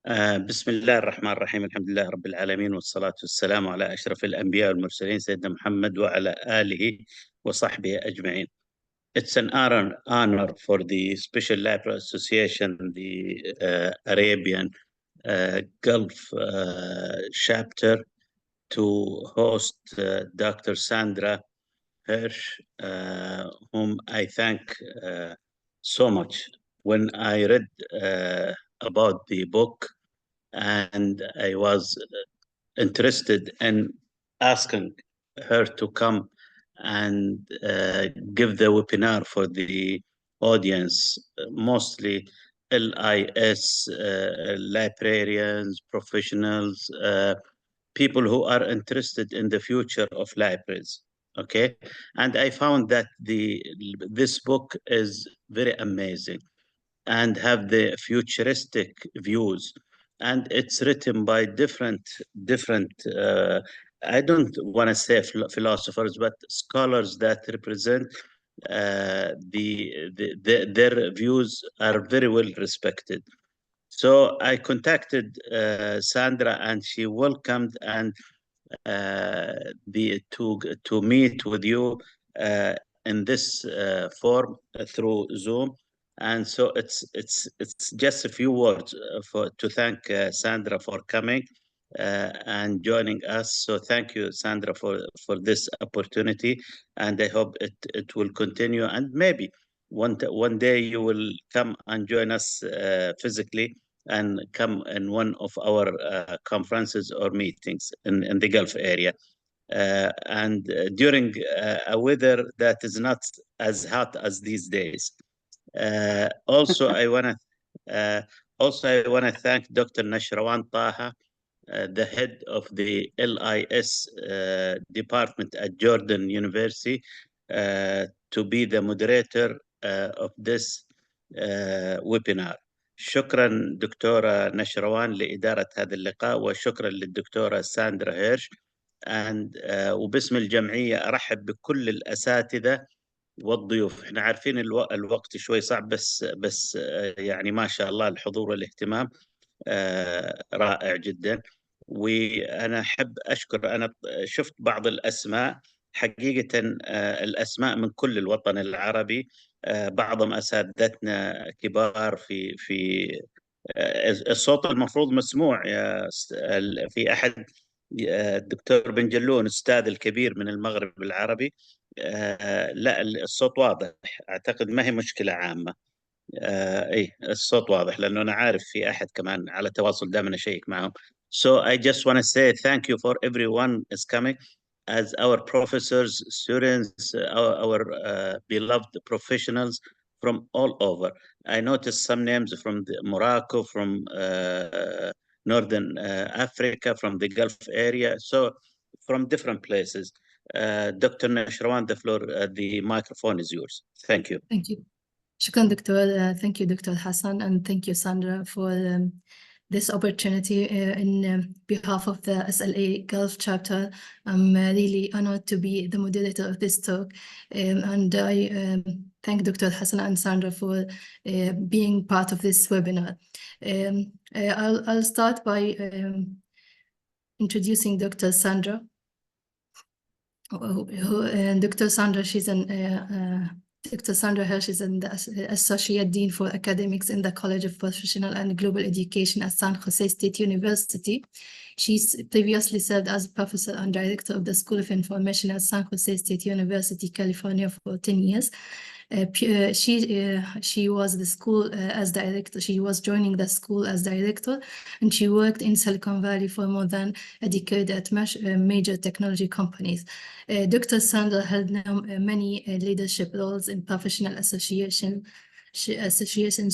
بسم الله الرحمن الرحيم. الحمد لله رب العالمين، والصلاة والسلام على أشرف الأنبياء والمرسلين سيدنا محمد وعلى آله وصحبه أجمعين. It's an honor for the Special Library Association, the Arabian Gulf chapter, to host Dr. Sandra Hirsh, whom I thank so much. When I read about the book, and I was interested in asking her to come and give the webinar for the audience, mostly LIS, librarians, professionals, people who are interested in the future of libraries. Okay, and I found that this book is very amazing and have the futuristic views, and it's written by different I don't want to say philosophers, but scholars that represent their views are very well respected. So I contacted Sandra, and she welcomed and to meet with you in this form through Zoom. And so it's just a few words to thank Sandra for coming and joining us. So thank you, Sandra, for this opportunity, and I hope it will continue. And maybe one day you will come and join us physically and come in one of our conferences or meetings in the Gulf area. And during a weather that is not as hot as these days. Also, I want to thank Dr. Nashrawan Taha, the head of the LIS department at Jordan University, to be the moderator of this webinar. شكرا دكتورة نشروان لإدارة هذا اللقاء، وشكرا للدكتورة ساندرا هيرش. وباسم الجمعية أرحب بكل الأساتذة والضيوف. احنا عارفين الوقت شوي صعب، بس يعني ما شاء الله الحضور والاهتمام رائع جدا. وأنا أحب أشكر، أنا شفت بعض الأسماء حقيقة، الأسماء من كل الوطن العربي، بعضهم أساتذتنا كبار في الصوت المفروض مسموع. في أحد الدكتور بن جلون أستاذ الكبير من المغرب العربي، لا الصوت واضح، أعتقد ما هي مشكلة عامة. اي الصوت واضح، لانه انا عارف في احد كمان على تواصل دائما اشيك معهم. So I just want to say thank you for everyone is coming, as our professors, students, our beloved professionals from all over. I noticed some names from Morocco, from Northern Africa, from the Gulf area, so from different places. Dr. Nashrawan, the microphone is yours. Thank you. Thank you. Shukran, Doctor. Thank you, Dr. Hassan, and thank you, Sandra, for this opportunity. In behalf of the SLA Gulf chapter, I'm really honored to be the moderator of this talk, and I thank Dr. Hassan and Sandra for being part of this webinar. I'll start by introducing Dr. Sandra. Dr. Sandra, Dr. Sandra Hirsh is an Associate Dean for Academics in the College of Professional and Global Education at San Jose State University. She's previously served as Professor and Director of the School of Information at San Jose State University, California for 10 years. She was the school as director. She was joining the school as director, and she worked in Silicon Valley for more than a decade at major technology companies. Dr. Sandra held many leadership roles in professional associations,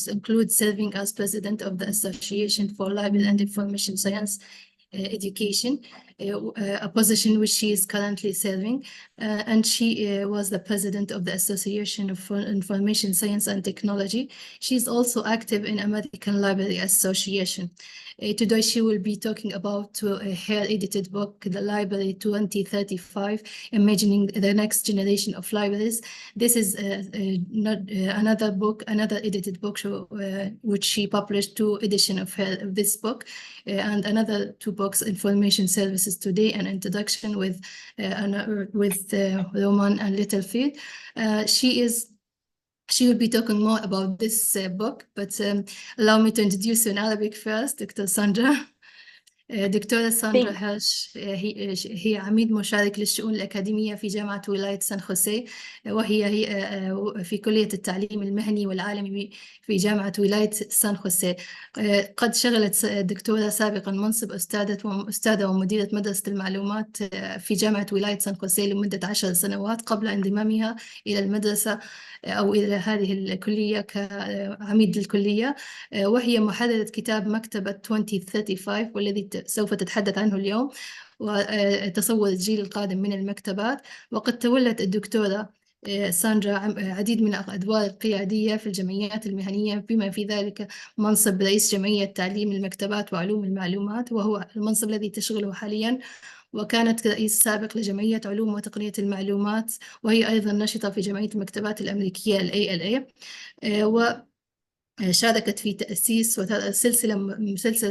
include serving as president of the Association for Library and Information Science Education. a position which she is currently serving, and she was the president of the Association of Information Science and Technology. She's also active in American Library Association. Today she will be talking about her edited book, The Library 2035, Imagining the Next Generation of Libraries. This is another book, another edited book which she published 2 editions of this book, and another 2 books, Information Services Today and Introduction with Roman and Littlefield. She will be talking more about this book, but allow me to introduce you in Arabic first, Dr. Sandra. دكتورة ساندرا هيرش هي عميد مشارك للشؤون الأكاديمية في جامعة ولاية سان خوسيه، وهي في كلية التعليم المهني والعالمي في جامعة ولاية سان خوسيه. قد شغلت الدكتورة سابقا منصب أستاذة ومديرة مدرسة المعلومات في جامعة ولاية سان خوسيه لمدة 10 سنوات قبل انضمامها إلى المدرسة أو إلى هذه الكلية كعميد للكلية، وهي محررة كتاب مكتبة 2035 والذي سوف تتحدث عنه اليوم، وتصور الجيل القادم من المكتبات. وقد تولت الدكتورة ساندرا عديد من الأدوار القيادية في الجمعيات المهنية، بما في ذلك منصب رئيس جمعية تعليم المكتبات وعلوم المعلومات، وهو المنصب الذي تشغله حالياً. وكانت رئيس سابق لجمعية علوم وتقنية المعلومات، وهي أيضاً نشطة في جمعية المكتبات الأمريكية ALA. شاركت في تأسيس سلسلة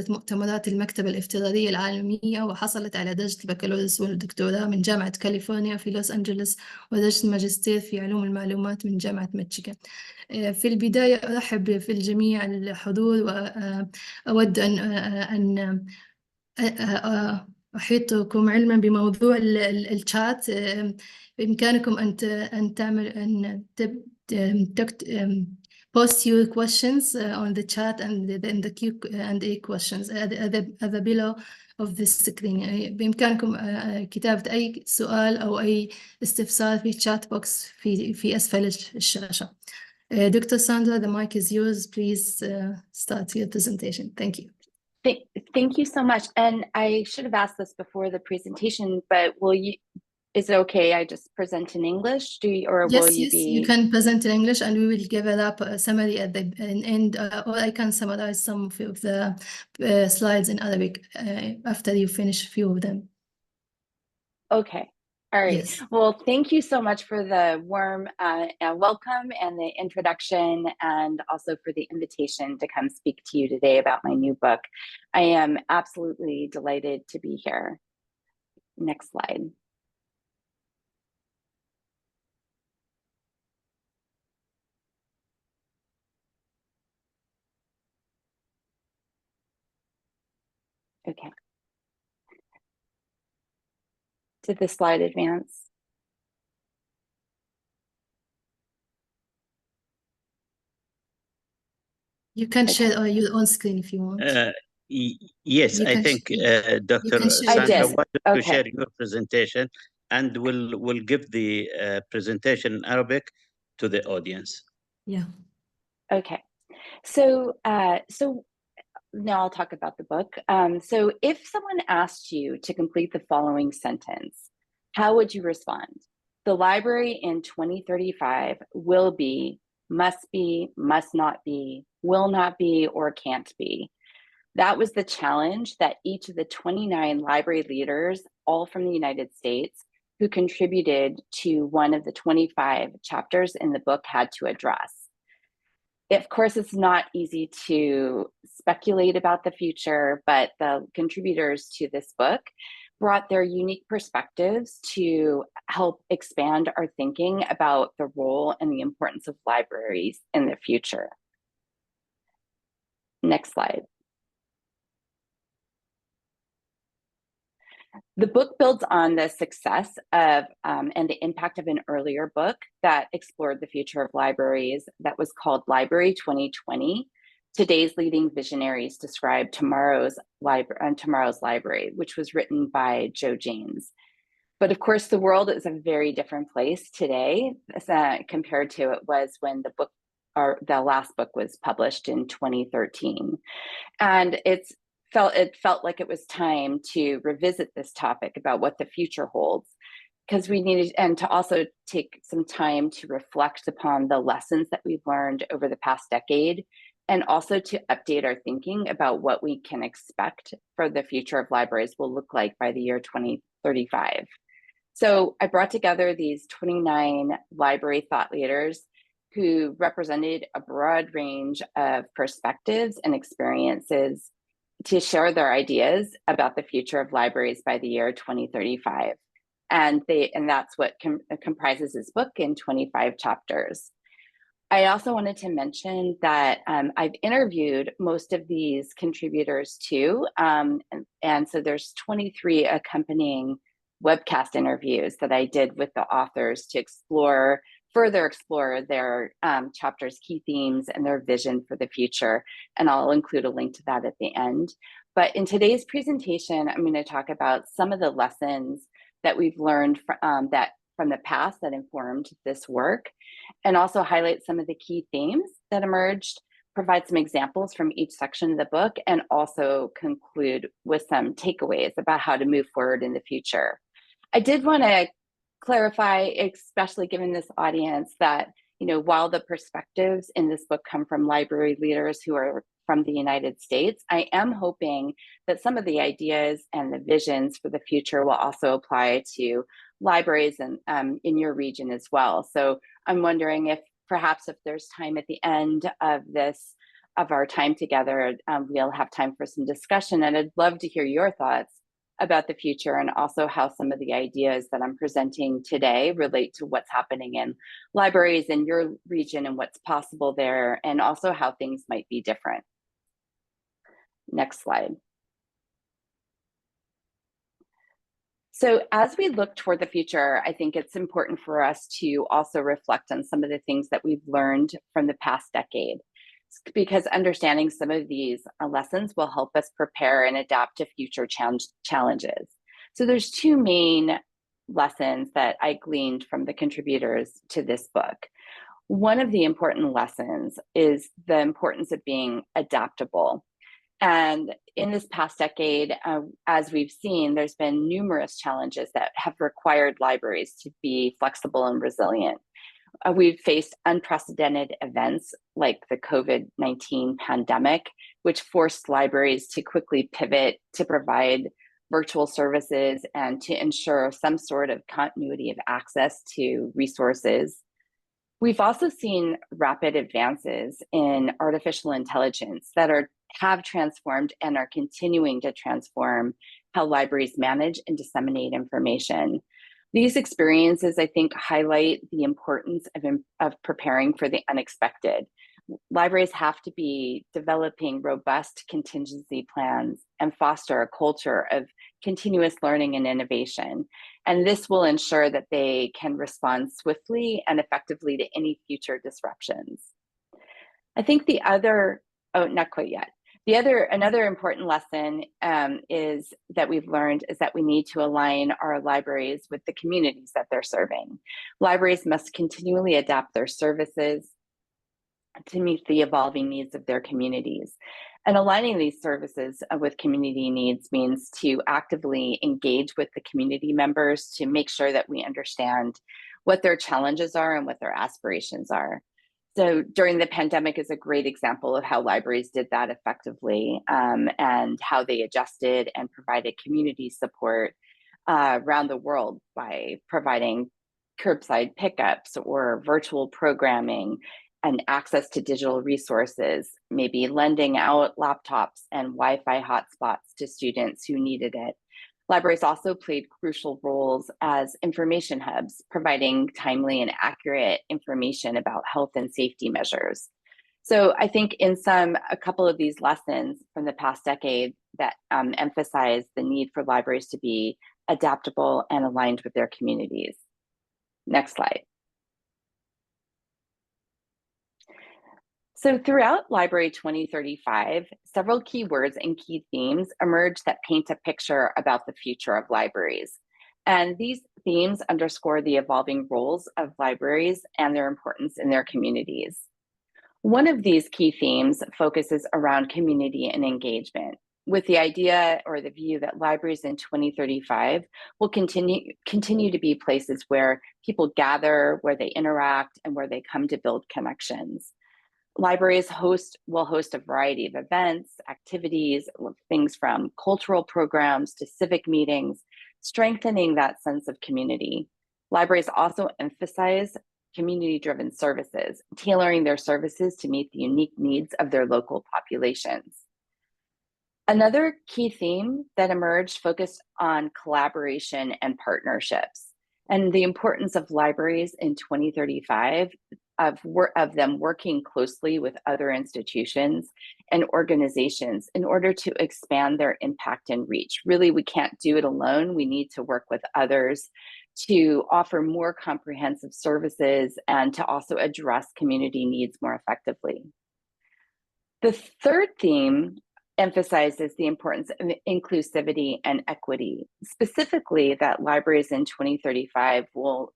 مؤتمرات المكتبة الافتراضية العالمية، وحصلت على درجة البكالوريوس والدكتوراه من جامعة كاليفورنيا في لوس أنجلوس، ودرجة الماجستير في علوم المعلومات من جامعة ميشيغان. في البداية أرحب في الجميع الحضور، وأود أن أحيطكم علما بموضوع الشات. بإمكانكم أن تعمل post your questions on the chat and the Q&A questions at the below of the screen. بإمكانكم كتابة أي سؤال أو أي استفسار في chat box في أسفل الشاشة. Dr. Sandra, the mic is yours. Please start your presentation. Thank you. Thank you so much. And I should have asked this before the presentation, but is it okay I just present in English? Yes, you can present in English, and we will give it up a summary at the end, or I can summarize some of the slides in Arabic after you finish a few of them. Okay. All right. Yes. Well, thank you so much for the warm welcome and the introduction, and also for the invitation to come speak to you today about my new book. I am absolutely delighted to be here. Next slide. Okay. Did the slide advance? You can share your own screen if you want. Yes, I think Dr. Sandra wanted to share your presentation, and we'll give the presentation in Arabic to the audience. Yeah. Okay. So now I'll talk about the book. So if someone asked you to complete the following sentence, how would you respond? The library in 2035 will be, must not be, will not be, or can't be. That was the challenge that each of the 29 library leaders, all from the United States, who contributed to one of the 25 chapters in the book, had to address. Of course, it's not easy to speculate about the future, but the contributors to this book brought their unique perspectives to help expand our thinking about the role and the importance of libraries in the future. Next slide. The book builds on the success of and the impact of an earlier book that explored the future of libraries that was called Library 2020. Today's leading visionaries describe tomorrow's library, which was written by Joe James. But of course, the world is a very different place today compared to it was when the last book was published in 2013. And it's felt like it was time to revisit this topic about what the future holds, because we needed, and to also take some time to reflect upon the lessons that we've learned over the past decade, and also to update our thinking about what we can expect for the future of libraries will look like by the year 2035. So I brought together these 29 library thought leaders who represented a broad range of perspectives and experiences to share their ideas about the future of libraries by the year 2035. And that's what comprises this book in 25 chapters. I also wanted to mention that I've interviewed most of these contributors too. And so there's 23 accompanying webcast interviews that I did with the authors to further explore their chapter's key themes and their vision for the future. And I'll include a link to that at the end. But in today's presentation, I'm going to talk about some of the lessons that we've learned from the past that informed this work, and also highlight some of the key themes that emerged, provide some examples from each section of the book, and also conclude with some takeaways about how to move forward in the future. I did want to clarify, especially given this audience, that while the perspectives in this book come from library leaders who are from the United States, I am hoping that some of the ideas and the visions for the future will also apply to libraries and in your region as well. So I'm wondering if perhaps if there's time at the end of our time together, we'll have time for some discussion, and I'd love to hear your thoughts about the future, and also how some of the ideas that I'm presenting today relate to what's happening in libraries in your region and what's possible there, and also how things might be different. Next slide. So as we look toward the future, I think it's important for us to also reflect on some of the things that we've learned from the past decade, because understanding some of these lessons will help us prepare and adapt to future challenges. So there's two main lessons that I gleaned from the contributors to this book. One of the important lessons is the importance of being adaptable. And in this past decade, as we've seen, there's been numerous challenges that have required libraries to be flexible and resilient. We've faced unprecedented events like the COVID-19 pandemic, which forced libraries to quickly pivot to provide virtual services and to ensure some sort of continuity of access to resources. We've also seen rapid advances in artificial intelligence that have transformed and are continuing to transform how libraries manage and disseminate information. These experiences, I think, highlight the importance of preparing for the unexpected. Libraries have to be developing robust contingency plans and foster a culture of continuous learning and innovation. And this will ensure that they can respond swiftly and effectively to any future disruptions. I think not quite yet. Another important lesson is that we've learned is that we need to align our libraries with the communities that they're serving. Libraries must continually adapt their services to meet the evolving needs of their communities. And aligning these services with community needs means to actively engage with the community members to make sure that we understand what their challenges are and what their aspirations are. So during the pandemic is a great example of how libraries did that effectively, and how they adjusted and provided community support around the world by providing curbside pickups or virtual programming and access to digital resources, maybe lending out laptops and Wi-Fi hotspots to students who needed it. Libraries also played crucial roles as information hubs, providing timely and accurate information about health and safety measures. So I think a couple of these lessons from the past decade that emphasize the need for libraries to be adaptable and aligned with their communities. Next slide. So throughout Library 2035, several key words and key themes emerge that paint a picture about the future of libraries. And these themes underscore the evolving roles of libraries and their importance in their communities. One of these key themes focuses around community and engagement. with the idea or the view that libraries in 2035 will continue to be places where people gather, where they interact, and where they come to build connections. Libraries will host a variety of events, activities, things from cultural programs to civic meetings, strengthening that sense of community. Libraries also emphasize community-driven services, tailoring their services to meet the unique needs of their local populations. Another key theme that emerged focused on collaboration and partnerships, and the importance of libraries in 2035 of them working closely with other institutions and organizations in order to expand their impact and reach. Really, we can't do it alone. We need to work with others to offer more comprehensive services and to also address community needs more effectively. The third theme emphasizes the importance of inclusivity and equity, specifically that libraries in 2035 will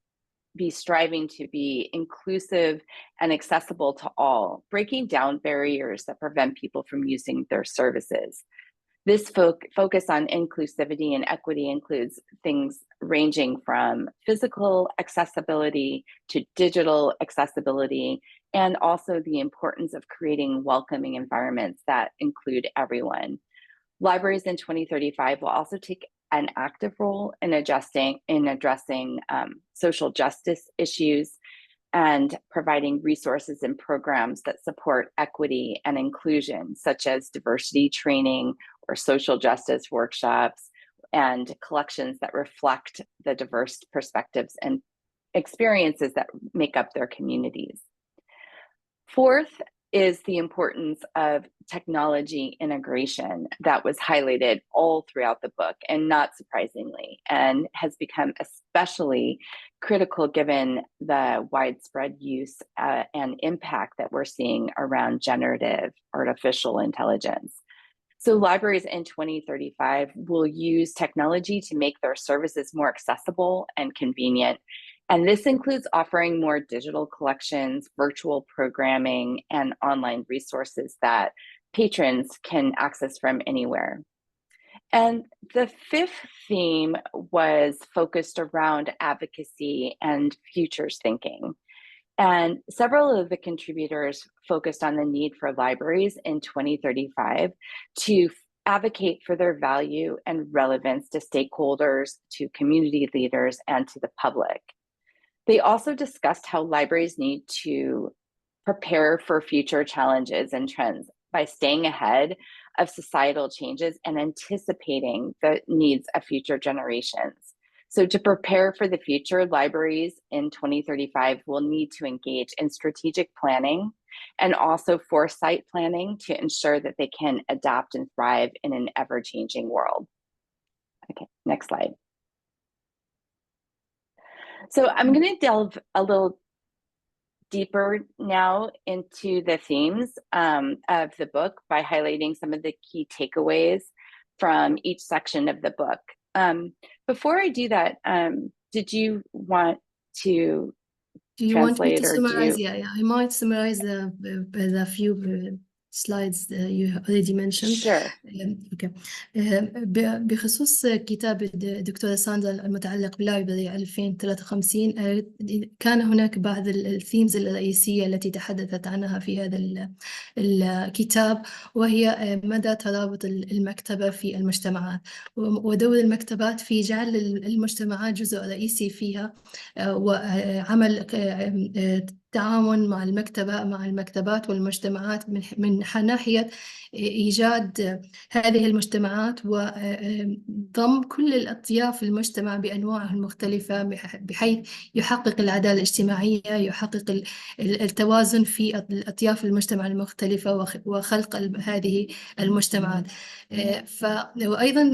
be striving to be inclusive and accessible to all, breaking down barriers that prevent people from using their services. This focus on inclusivity and equity includes things ranging from physical accessibility to digital accessibility, and also the importance of creating welcoming environments that include everyone. Libraries in 2035 will also take an active role in addressing social justice issues and providing resources and programs that support equity and inclusion, such as diversity training or social justice workshops and collections that reflect the diverse perspectives and experiences that make up their communities. Fourth is the importance of technology integration that was highlighted all throughout the book, and not surprisingly, and has become especially critical given the widespread use and impact that we're seeing around generative artificial intelligence. So libraries in 2035 will use technology to make their services more accessible and convenient. And this includes offering more digital collections, virtual programming, and online resources that patrons can access from anywhere. And the fifth theme was focused around advocacy and futures thinking. And several of the contributors focused on the need for libraries in 2035 to advocate for their value and relevance to stakeholders, to community leaders, and to the public. They also discussed how libraries need to prepare for future challenges and trends by staying ahead of societal changes and anticipating the needs of future generations. So to prepare for the future, libraries in 2035 will need to engage in strategic planning and also foresight planning to ensure that they can adapt and thrive in an ever-changing world. Okay, next slide. So I'm going to delve a little deeper now into the themes of the book by highlighting some of the key takeaways from each section of the book. Before I do that, did you want to translate or summarize? Yeah, I might summarize the few slides you already mentioned. Sure. اوكي. بخصوص كتاب الدكتورة ساندرا المتعلق باللايبرري 2053 كان هناك بعض الثيمز الرئيسية التي تحدثت عنها في هذا الكتاب، وهي مدى ترابط المكتبة في المجتمعات ودور المكتبات في جعل المجتمعات جزء رئيسي فيها، وعمل تعاون مع المكتبات والمجتمعات من ناحية إيجاد هذه المجتمعات وضم كل الأطياف المجتمع بأنواعه المختلفة بحيث يحقق العدالة الاجتماعية، يحقق التوازن في أطياف المجتمع المختلفة وخلق هذه المجتمعات. وأيضا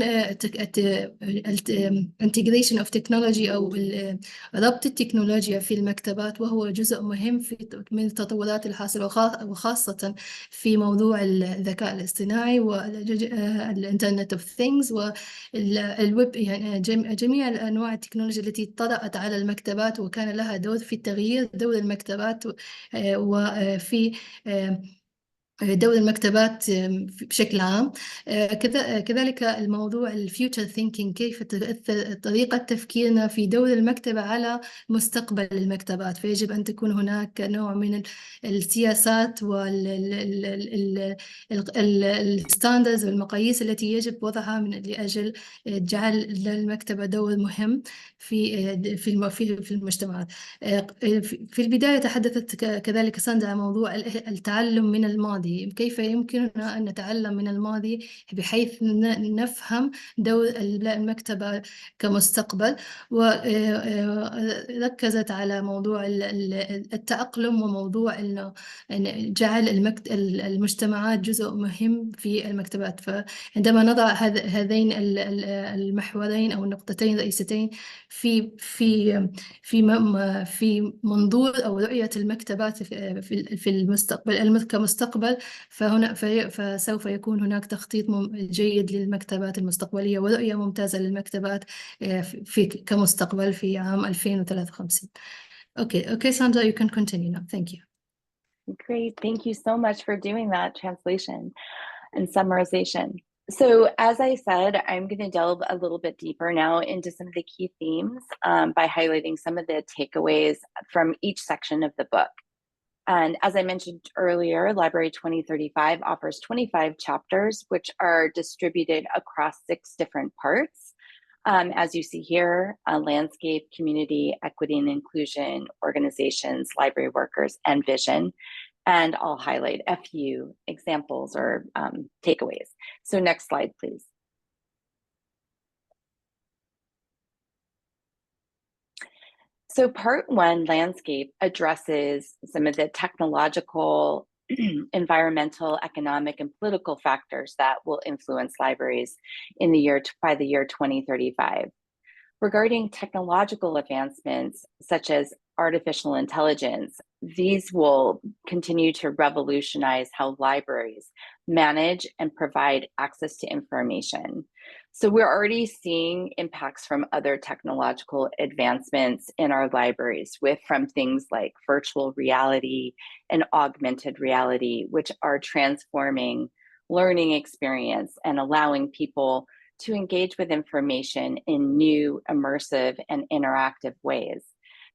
integration of technology أو ربط التكنولوجيا في المكتبات، وهو جزء مهم من التطورات الحاصلة وخاصة في موضوع الذكاء الاصطناعي والإنترنت اوف ثينجز والويب، يعني جميع أنواع التكنولوجيا التي طرأت على المكتبات وكان لها دور في تغيير دور المكتبات وفي دور المكتبات بشكل عام. كذلك الموضوع الفيوتشر ثينكينج، كيف تؤثر طريقة تفكيرنا في دور المكتبة على مستقبل المكتبات. فيجب أن تكون هناك نوع من السياسات والستاندرز والمقاييس التي يجب وضعها لأجل جعل للمكتبة دور مهم في المجتمعات. في البداية تحدثت كذلك ساندرا عن موضوع التعلم من الماضي. كيف يمكننا أن نتعلم من الماضي بحيث نفهم دور المكتبة كمستقبل، وركزت على موضوع التأقلم وموضوع أنه جعل المجتمعات جزء مهم في المكتبات. فعندما نضع هذين المحورين أو النقطتين الرئيستين في منظور أو رؤية المكتبات في المستقبل كمستقبل، فسوف يكون هناك تخطيط جيد للمكتبات المستقبلية ورؤية ممتازة للمكتبات كمستقبل في عام 2053. Okay, Sandra, you can continue now. Thank you. Great, thank you so much for doing that translation and summarization. So as I said, I'm going to delve a little bit deeper now into some of the key themes by highlighting some of the takeaways from each section of the book. And as I mentioned earlier, Library 2035 offers 25 chapters, which are distributed across 6 different parts. As you see here, landscape, community, equity and inclusion, organizations, library workers, and vision. And I'll highlight a few examples or takeaways. So next slide, please. So part 1, landscape, addresses some of the technological, environmental, economic, and political factors that will influence libraries in by the year 2035. Regarding technological advancements, such as artificial intelligence, these will continue to revolutionize how libraries manage and provide access to information. So we're already seeing impacts from other technological advancements in our libraries, from things like virtual reality and augmented reality, which are transforming learning experience and allowing people to engage with information in new, immersive, and interactive ways.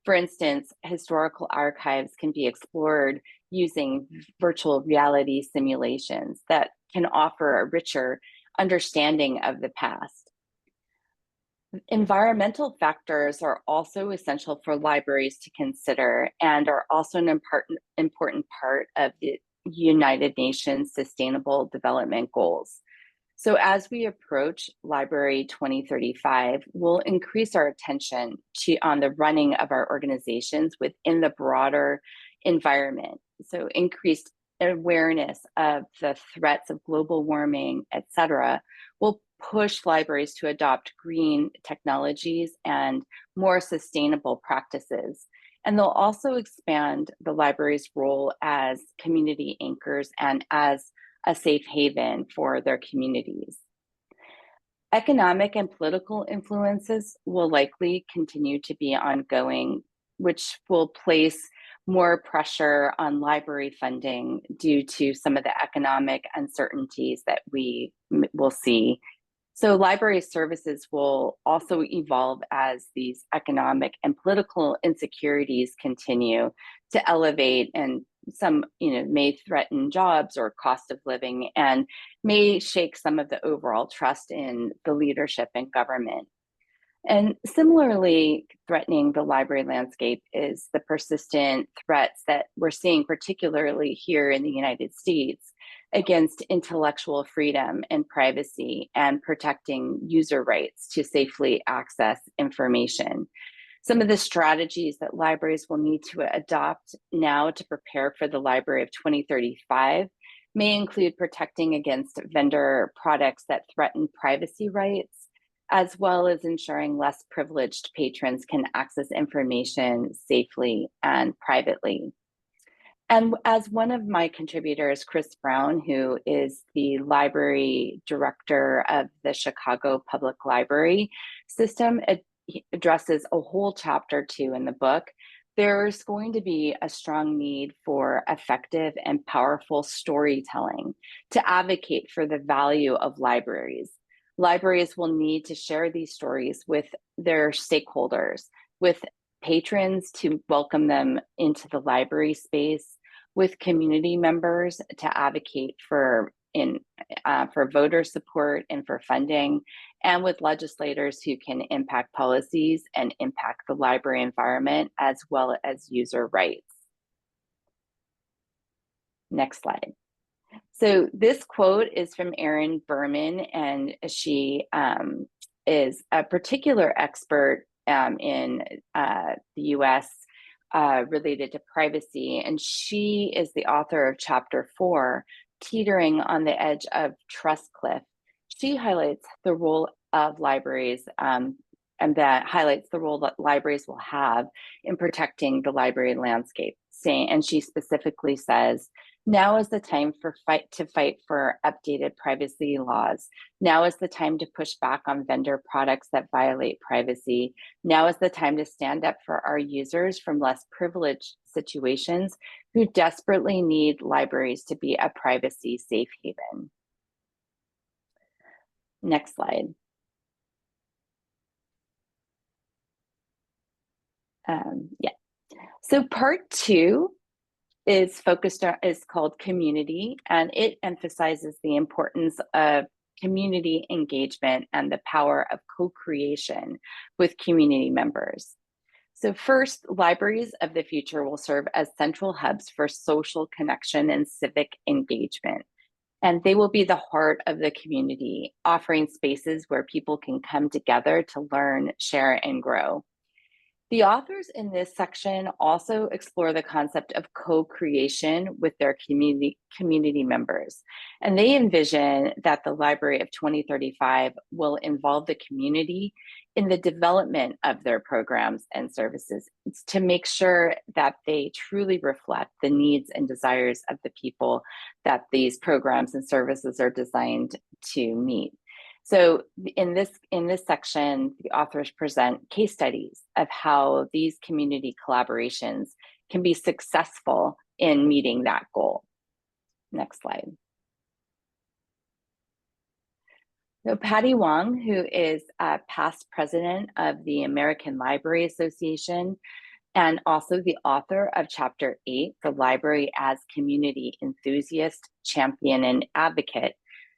For instance, historical archives can be explored using virtual reality simulations that can offer a richer understanding of the past. Environmental factors are also essential for libraries to consider and are also an important part of the United Nations Sustainable Development Goals. So as we approach Library 2035, we'll increase our attention on the running of our organizations within the broader environment. So increased awareness of the threats of global warming, etc., will push libraries to adopt green technologies and more sustainable practices. And they'll also expand the library's role as community anchors and as a safe haven for their communities. Economic and political influences will likely continue to be ongoing, which will place more pressure on library funding due to some of the economic uncertainties that we will see. So library services will also evolve as these economic and political insecurities continue to elevate, and some may threaten jobs or cost of living and may shake some of the overall trust in the leadership and government. And similarly, threatening the library landscape is the persistent threats that we're seeing, particularly here in the United States, against intellectual freedom and privacy and protecting user rights to safely access information. Some of the strategies that libraries will need to adopt now to prepare for the Library of 2035 may include protecting against vendor products that threaten privacy rights, as well as ensuring less privileged patrons can access information safely and privately. And as one of my contributors, Chris Brown, who is the library director of the Chicago Public Library System, addresses a whole chapter 2 in the book there's going to be a strong need for effective and powerful storytelling to advocate for the value of libraries. Libraries will need to share these stories with their stakeholders, with patrons to welcome them into the library space, with community members to advocate for voter support and for funding, and with legislators who can impact policies and impact the library environment as well as user rights. Next slide. So this quote is from Erin Berman, and she is a particular expert in the US related to privacy, and she is the author of Chapter 4, Teetering on the Edge of Trust Cliff. She highlights the role of libraries and that highlights the role that libraries will have in protecting the library landscape. And she specifically says, now is the time to fight for updated privacy laws. Now is the time to push back on vendor products that violate privacy. Now is the time to stand up for our users from less privileged situations who desperately need libraries to be a privacy safe haven. Next slide. So part 2 is called community, and it emphasizes the importance of community engagement and the power of co-creation with community members. So first, libraries of the future will serve as central hubs for social connection and civic engagement. And they will be the heart of the community, offering spaces where people can come together to learn, share, and grow. The authors in this section also explore the concept of co-creation with their community members. And they envision that the Library of 2035 will involve the community in the development of their programs and services to make sure that they truly reflect the needs and desires of the people that these programs and services are designed to meet. So in this section, the authors present case studies of how these community collaborations can be successful in meeting that goal. Next slide. So Patty Wong, who is a past president of the American Library Association and also the author of Chapter 8, The Library as Community Enthusiast, Champion, and Advocate,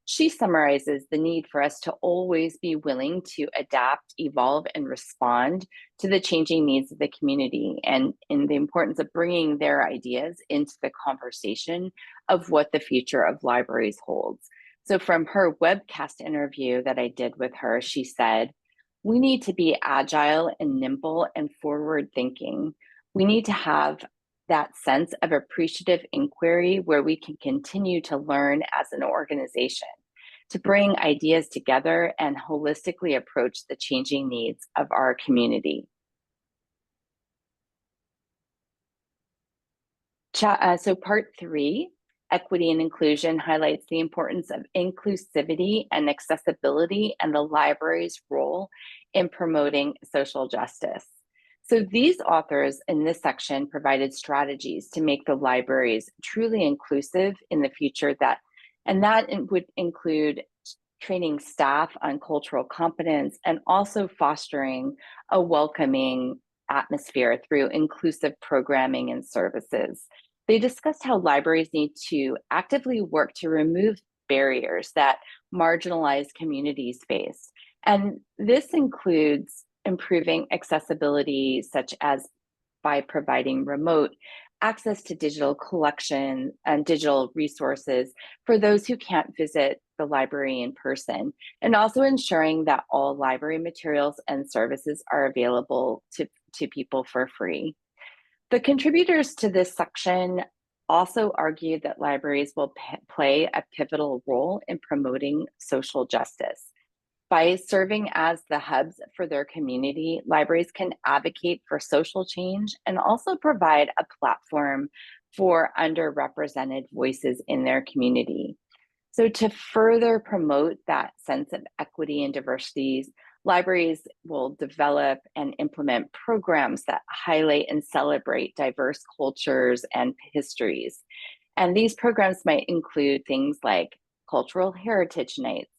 she summarizes the need for us to always be willing to adapt, evolve, and respond to the changing needs of the community, and in the importance of bringing their ideas into the conversation of what the future of libraries holds. So from her webcast interview that I did with her, she said, we need to be agile and nimble and forward thinking. We need to have that sense of appreciative inquiry where we can continue to learn as an organization, to bring ideas together and holistically approach the changing needs of our community. So part 3, equity and inclusion, highlights the importance of inclusivity and accessibility and the library's role in promoting social justice. So these authors in this section provided strategies to make the libraries truly inclusive in the future, and that would include training staff on cultural competence and also fostering a welcoming atmosphere through inclusive programming and services. They discussed how libraries need to actively work to remove barriers that marginalize communities face. And this includes improving accessibility, such as by providing remote access to digital collection and digital resources for those who can't visit the library in person, and also ensuring that all library materials and services are available to people for free. The contributors to this section also argued that libraries will play a pivotal role in promoting social justice. By serving as the hubs for their community, libraries can advocate for social change and also provide a platform for underrepresented voices in their community. So to further promote that sense of equity and diversity, libraries will develop and implement programs that highlight and celebrate diverse cultures and histories. And these programs might include things like cultural heritage nights,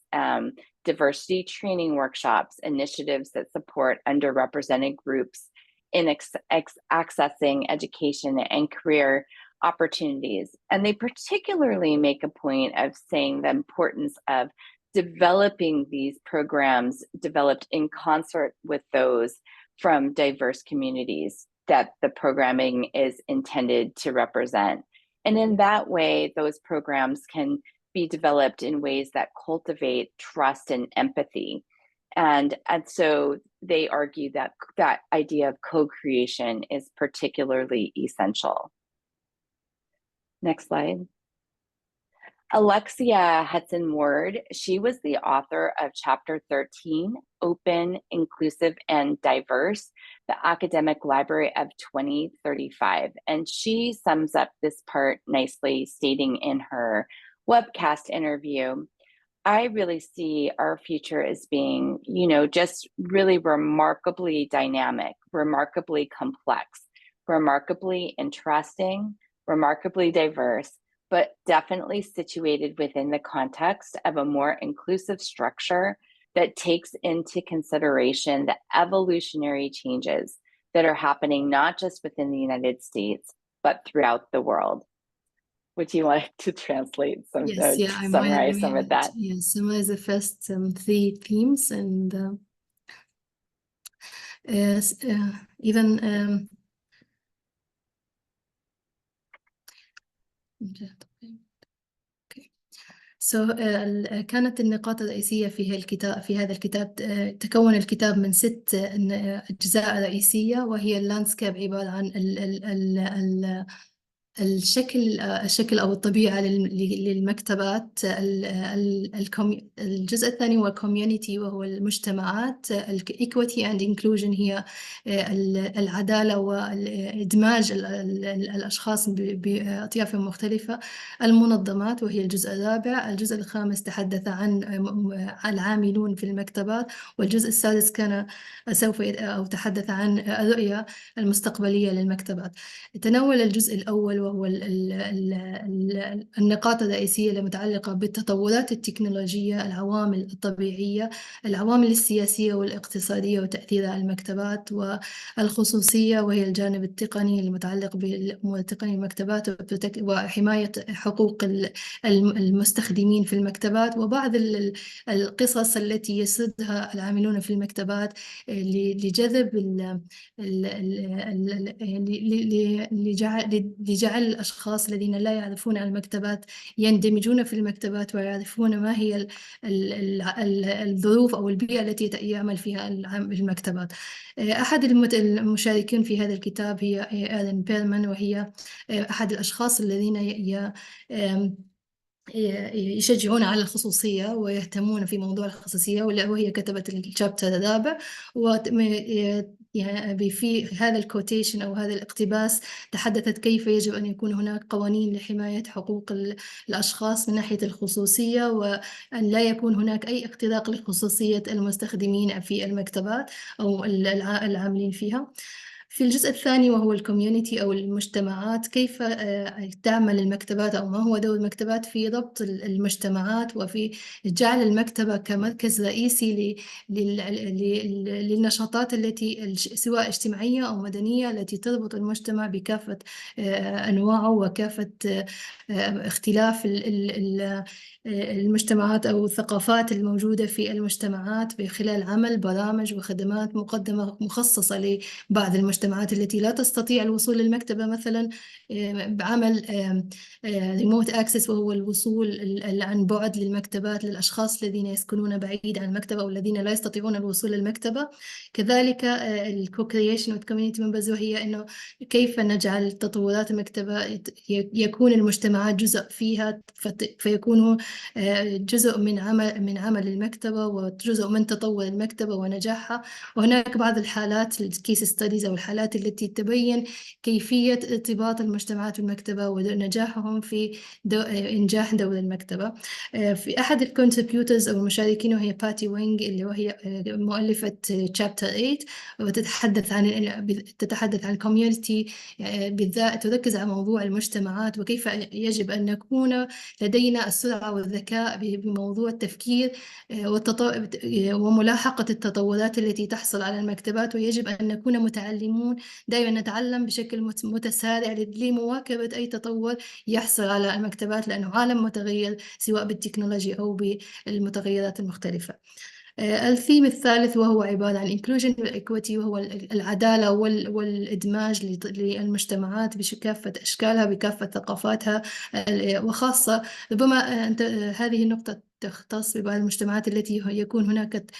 diversity training workshops, initiatives that support underrepresented groups in accessing education and career opportunities. And they particularly make a point of saying the importance of developing these programs developed in concert with those from diverse communities that the programming is intended to represent. And in that way, those programs can be developed in ways that cultivate trust and empathy. And so they argue that that idea of co-creation is particularly essential. Next slide. Alexia Hudson Ward, she was the author of Chapter 13, Open, Inclusive, and Diverse, the Academic Library of 2035. And she sums up this part nicely, stating in her webcast interview, I really see our future as being, just really remarkably dynamic, remarkably complex, remarkably interesting, remarkably diverse, but definitely situated within the context of a more inclusive structure that takes into consideration the evolutionary changes that are happening not just within the United States, but throughout the world. Would you like to translate some, Yes, yeah, summarize some of that? Yes, summarize the first 3 themes, and even كانت النقاط الرئيسية في هذا الكتاب تكون الكتاب من 6 أجزاء رئيسية، وهي اللاندسكيب عبارة عن الشكل أو الطبيعة للمكتبات. الجزء الثاني هو community، وهو المجتمعات. equity and inclusion هي العدالة وإدماج الأشخاص بأطياف مختلفة. المنظمات، وهي الجزء الرابع. الجزء الخامس تحدث عن العاملون في المكتبات، والجزء السادس كان تحدث عن الرؤية المستقبلية للمكتبات. تناول الجزء الأول وهو النقاط الرئيسية المتعلقة بالتطورات التكنولوجية، العوامل الطبيعية، العوامل السياسية والاقتصادية وتأثيرها على المكتبات، والخصوصية وهي الجانب التقني المتعلق بالأمور التقنية المكتبات وحماية حقوق المستخدمين في المكتبات، وبعض القصص التي يسردها العاملون في المكتبات لجذب لجعل الأشخاص الذين لا يعرفون عن المكتبات يندمجون في المكتبات ويعرفون ما هي الظروف أو البيئة التي يعمل فيها المكتبات. أحد المشاركين في هذا الكتاب هي آلين بيرمان، وهي أحد الأشخاص الذين يشجعون على الخصوصية ويهتمون في موضوع الخصوصية، وهي كتبت الشابتر الرابع. في هذا الكوتيشن أو هذا الاقتباس تحدثت كيف يجب أن يكون هناك قوانين لحماية حقوق الأشخاص من ناحية الخصوصية، وأن لا يكون هناك أي اختراق لخصوصية المستخدمين في المكتبات أو العاملين فيها. في الجزء الثاني وهو الكوميونيتي أو المجتمعات، كيف تعمل المكتبات أو ما هو دور المكتبات في ربط المجتمعات وفي جعل المكتبة كمركز رئيسي للنشاطات التي سواء اجتماعية أو مدنية التي تربط المجتمع بكافة أنواعه وكافة اختلاف المجتمعات أو الثقافات الموجودة في المجتمعات، بخلال عمل برامج وخدمات مقدمة مخصصة لبعض المجتمعات التي لا تستطيع الوصول للمكتبة، مثلا بعمل ريموت أكسس، وهو الوصول عن بعد للمكتبات للأشخاص الذين يسكنون بعيد عن المكتبة أو الذين لا يستطيعون الوصول للمكتبة. كذلك الكو-كرييشن والكوميونيتي ممبرز، وهي أنه كيف نجعل تطورات المكتبة يكون المجتمعات جزء فيها، فيكونوا جزء من عمل المكتبة وجزء من تطور المكتبة ونجاحها. وهناك بعض الحالات الكيس ستاديز أو الحالات التي تبين كيفية ارتباط المجتمعات بالمكتبة ونجاحهم في إنجاح دور المكتبة. في أحد الكونتريبيوترز أو المشاركين وهي باتي وينغ اللي وهي مؤلفة Chapter 8 تتحدث عن community بالذات، تركز على موضوع المجتمعات وكيف يجب أن نكون لدينا السرعة والذكاء بموضوع التفكير وملاحقة التطورات التي تحصل على المكتبات، ويجب أن نكون متعلمون دائما نتعلم بشكل متسارع لمواكبة أي تطور يحصل على المكتبات، لأنه عالم متغير سواء بالتكنولوجيا أو بالمتغيرات المختلفة. الثيم الثالث وهو عبارة عن inclusion والequity، وهو العدالة والإدماج للمجتمعات بكافة أشكالها بكافة ثقافاتها، وخاصة ربما هذه النقطة تختص ببعض المجتمعات التي يكون هناك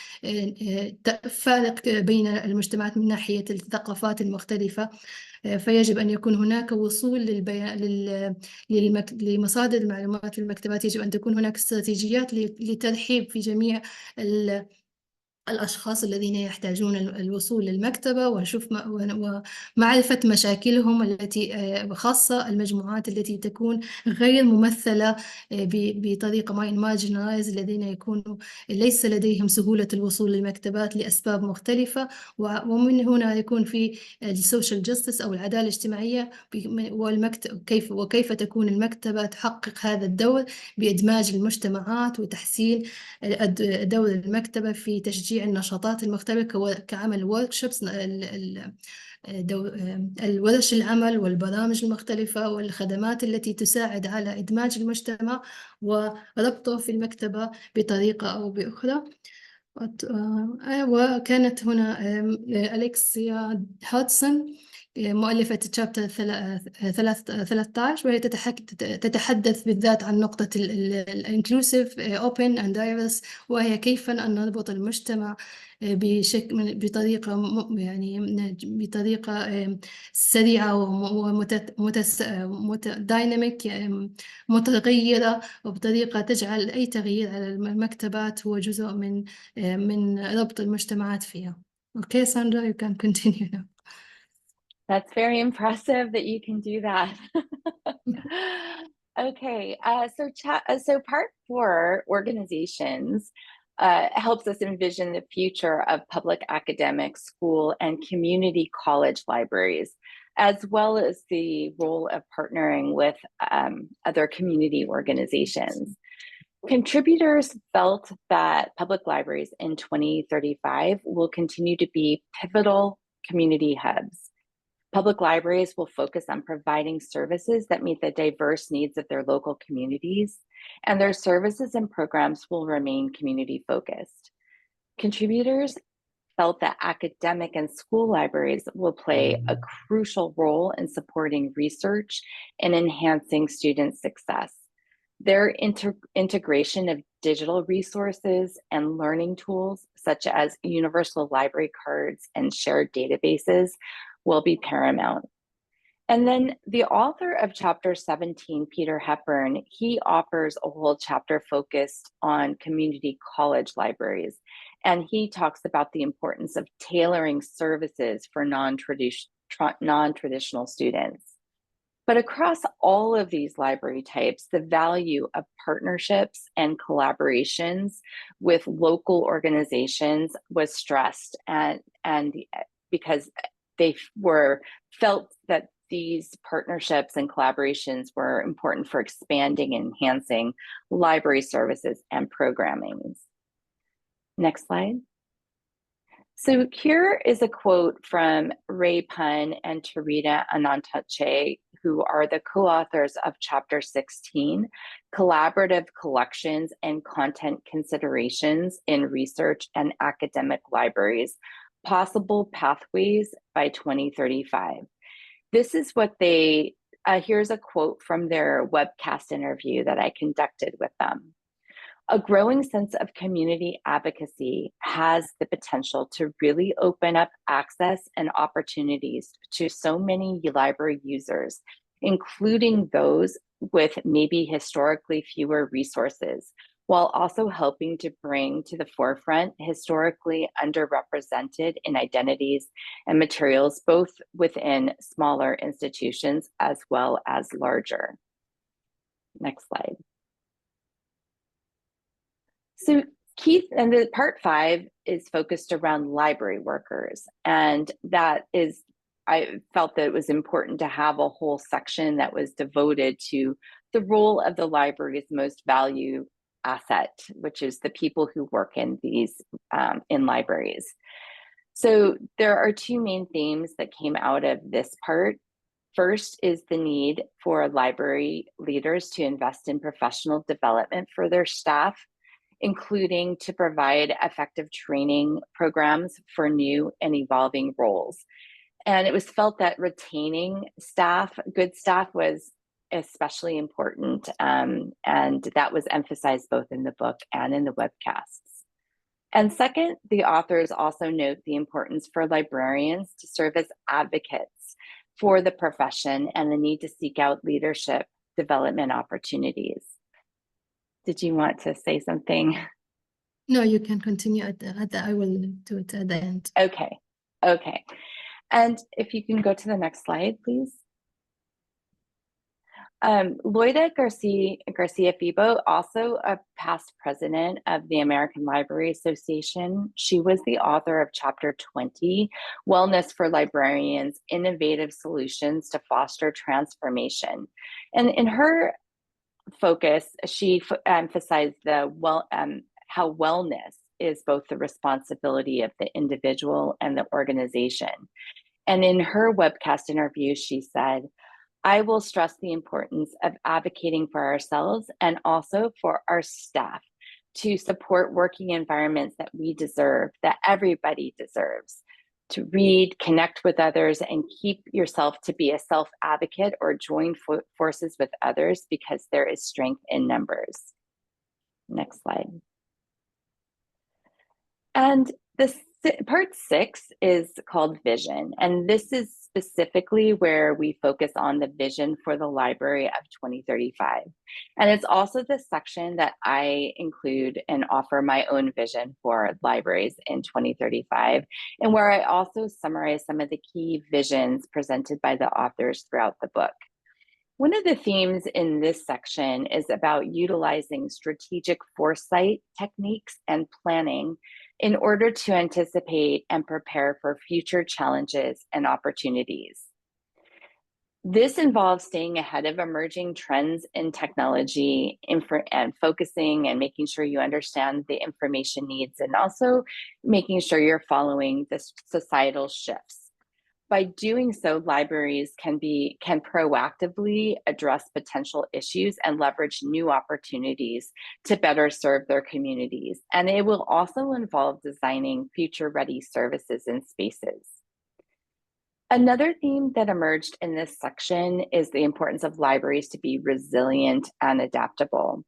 فارق بين المجتمعات من ناحية الثقافات المختلفة، فيجب أن يكون هناك وصول لمصادر المعلومات في المكتبات. يجب أن تكون هناك استراتيجيات لترحيب في جميع الأشخاص الذين يحتاجون الوصول للمكتبة ومعرفة مشاكلهم التي خاصة المجموعات التي تكون غير ممثلة بطريقة marginalized، الذين يكونوا ليس لديهم سهولة الوصول للمكتبات لأسباب مختلفة. ومن هنا يكون في السوشيال جاستس أو العدالة الاجتماعية، وكيف تكون المكتبة تحقق هذا الدور بإدماج المجتمعات وتحسين دور المكتبة في تشجيع النشاطات المختلفة كعمل workshops، الورش العمل والبرامج المختلفة والخدمات التي تساعد على إدماج المجتمع وربطه في المكتبة بطريقة أو بأخرى. وكانت هنا أليكسيا هودسون مؤلفة Chapter 13، وهي تتحدث بالذات عن نقطة inclusive open and diverse، وهي كيف أن نربط المجتمع بطريقة سريعة دايناميك متغيرة، وبطريقة تجعل أي تغيير على المكتبات هو جزء من ربط المجتمعات فيها. Okay, Sandra, you can continue now. That's very impressive that you can do that. Okay, so part 4, organizations, helps us envision the future of public academic, school, and community college libraries, as well as the role of partnering with other community organizations. Contributors felt that public libraries in 2035 will continue to be pivotal community hubs. Public libraries will focus on providing services that meet the diverse needs of their local communities, and their services and programs will remain community focused. Contributors felt that academic and school libraries will play a crucial role in supporting research and enhancing student success. Their integration of digital resources and learning tools, such as universal library cards and shared databases, will be paramount. And then the author of Chapter 17, Peter Hepburn, he offers a whole chapter focused on community college libraries. And he talks about the importance of tailoring services for non-traditional students. But across all of these library types, the value of partnerships and collaborations with local organizations was stressed, and because they felt that these partnerships and collaborations were important for expanding and enhancing library services and programming. Next slide. So here is a quote from Ray Pun and Tarita Anantache, who are the co-authors of Chapter 16, Collaborative Collections and Content Considerations in Research and Academic Libraries, Possible Pathways by 2035. This is what here's a quote from their webcast interview that I conducted with them. A growing sense of community advocacy has the potential to really open up access and opportunities to so many library users, including those with maybe historically fewer resources, while also helping to bring to the forefront historically underrepresented in identities and materials, both within smaller institutions as well as larger. Next slide. So Keith, and the part 5 is focused around library workers, and that is, I felt that it was important to have a whole section that was devoted to the role of the library's most valued asset, which is the people who work in these in libraries. So there are 2 main themes that came out of this part. First is the need for library leaders to invest in professional development for their staff, including to provide effective training programs for new and evolving roles. And it was felt that retaining staff, good staff, was especially important, and that was emphasized both in the book and in the webcasts. And second, the authors also note the importance for librarians to serve as advocates for the profession and the need to seek out leadership development opportunities. Did you want to say something? No, you can continue I will do it at the end. Okay. And if you can go to the next slide, please. Loida Garcia-Fibo, also a past president of the American Library Association. She was the author of Chapter 20, Wellness for Librarians, Innovative Solutions to Foster Transformation. And in her focus, she emphasized how wellness is both the responsibility of the individual and the organization. And in her webcast interview, she said, "I will stress the importance of advocating for ourselves and also for our staff to support working environments that we deserve, that everybody deserves, to read, connect with others, and keep yourself to be a self-advocate or join forces with others because there is strength in numbers." Next slide. And this part 6 is called Vision, and this is specifically where we focus on the vision for the library of 2035. And it's also the section that I include and offer my own vision for libraries in 2035, and where I also summarize some of the key visions presented by the authors throughout the book. One of the themes in this section is about utilizing strategic foresight techniques and planning in order to anticipate and prepare for future challenges and opportunities. This involves staying ahead of emerging trends in technology and focusing and making sure you understand the information needs, and also making sure you're following the societal shifts. By doing so, libraries can proactively address potential issues and leverage new opportunities to better serve their communities. And it will also involve designing future-ready services and spaces. Another theme that emerged in this section is the importance of libraries to be resilient and adaptable.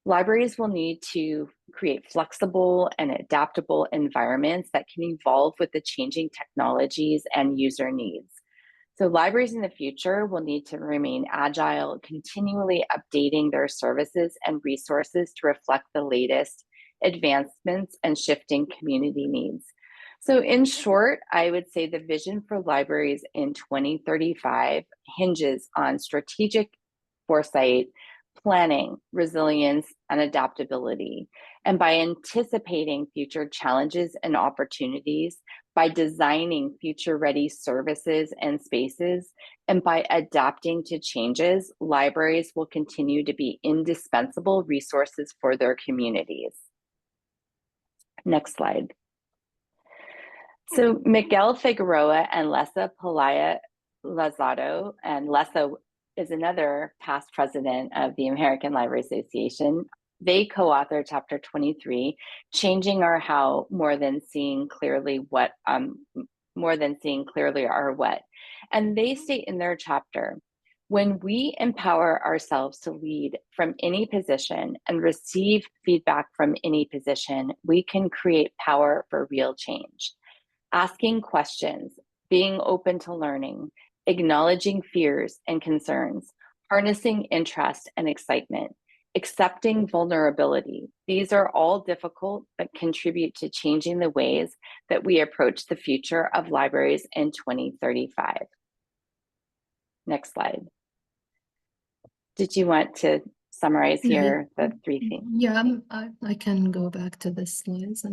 Libraries will need to create flexible and adaptable environments that can evolve with the changing technologies and user needs. So libraries in the future will need to remain agile, continually updating their services and resources to reflect the latest advancements and shifting community needs. So in short, I would say the vision for libraries in 2035 hinges on strategic foresight, planning, resilience, and adaptability. And by anticipating future challenges and opportunities, by designing future-ready services and spaces, and by adapting to changes, libraries will continue to be indispensable resources for their communities. Next slide. So Miguel Figueroa and Lessa Pelayo Lazado, and Lessa is another past president of the American Library Association. They co-authored Chapter 23, Changing Our How More Than Seeing Clearly What, More Than Seeing Clearly Our What. And they state in their chapter, when we empower ourselves to lead from any position and receive feedback from any position, we can create power for real change. Asking questions, being open to learning, acknowledging fears and concerns, harnessing interest and excitement, accepting vulnerability. These are all difficult, but contribute to changing the ways that we approach the future of libraries in 2035. Next slide. Did you want to summarize here the three things? Yeah, I can go back to the slides.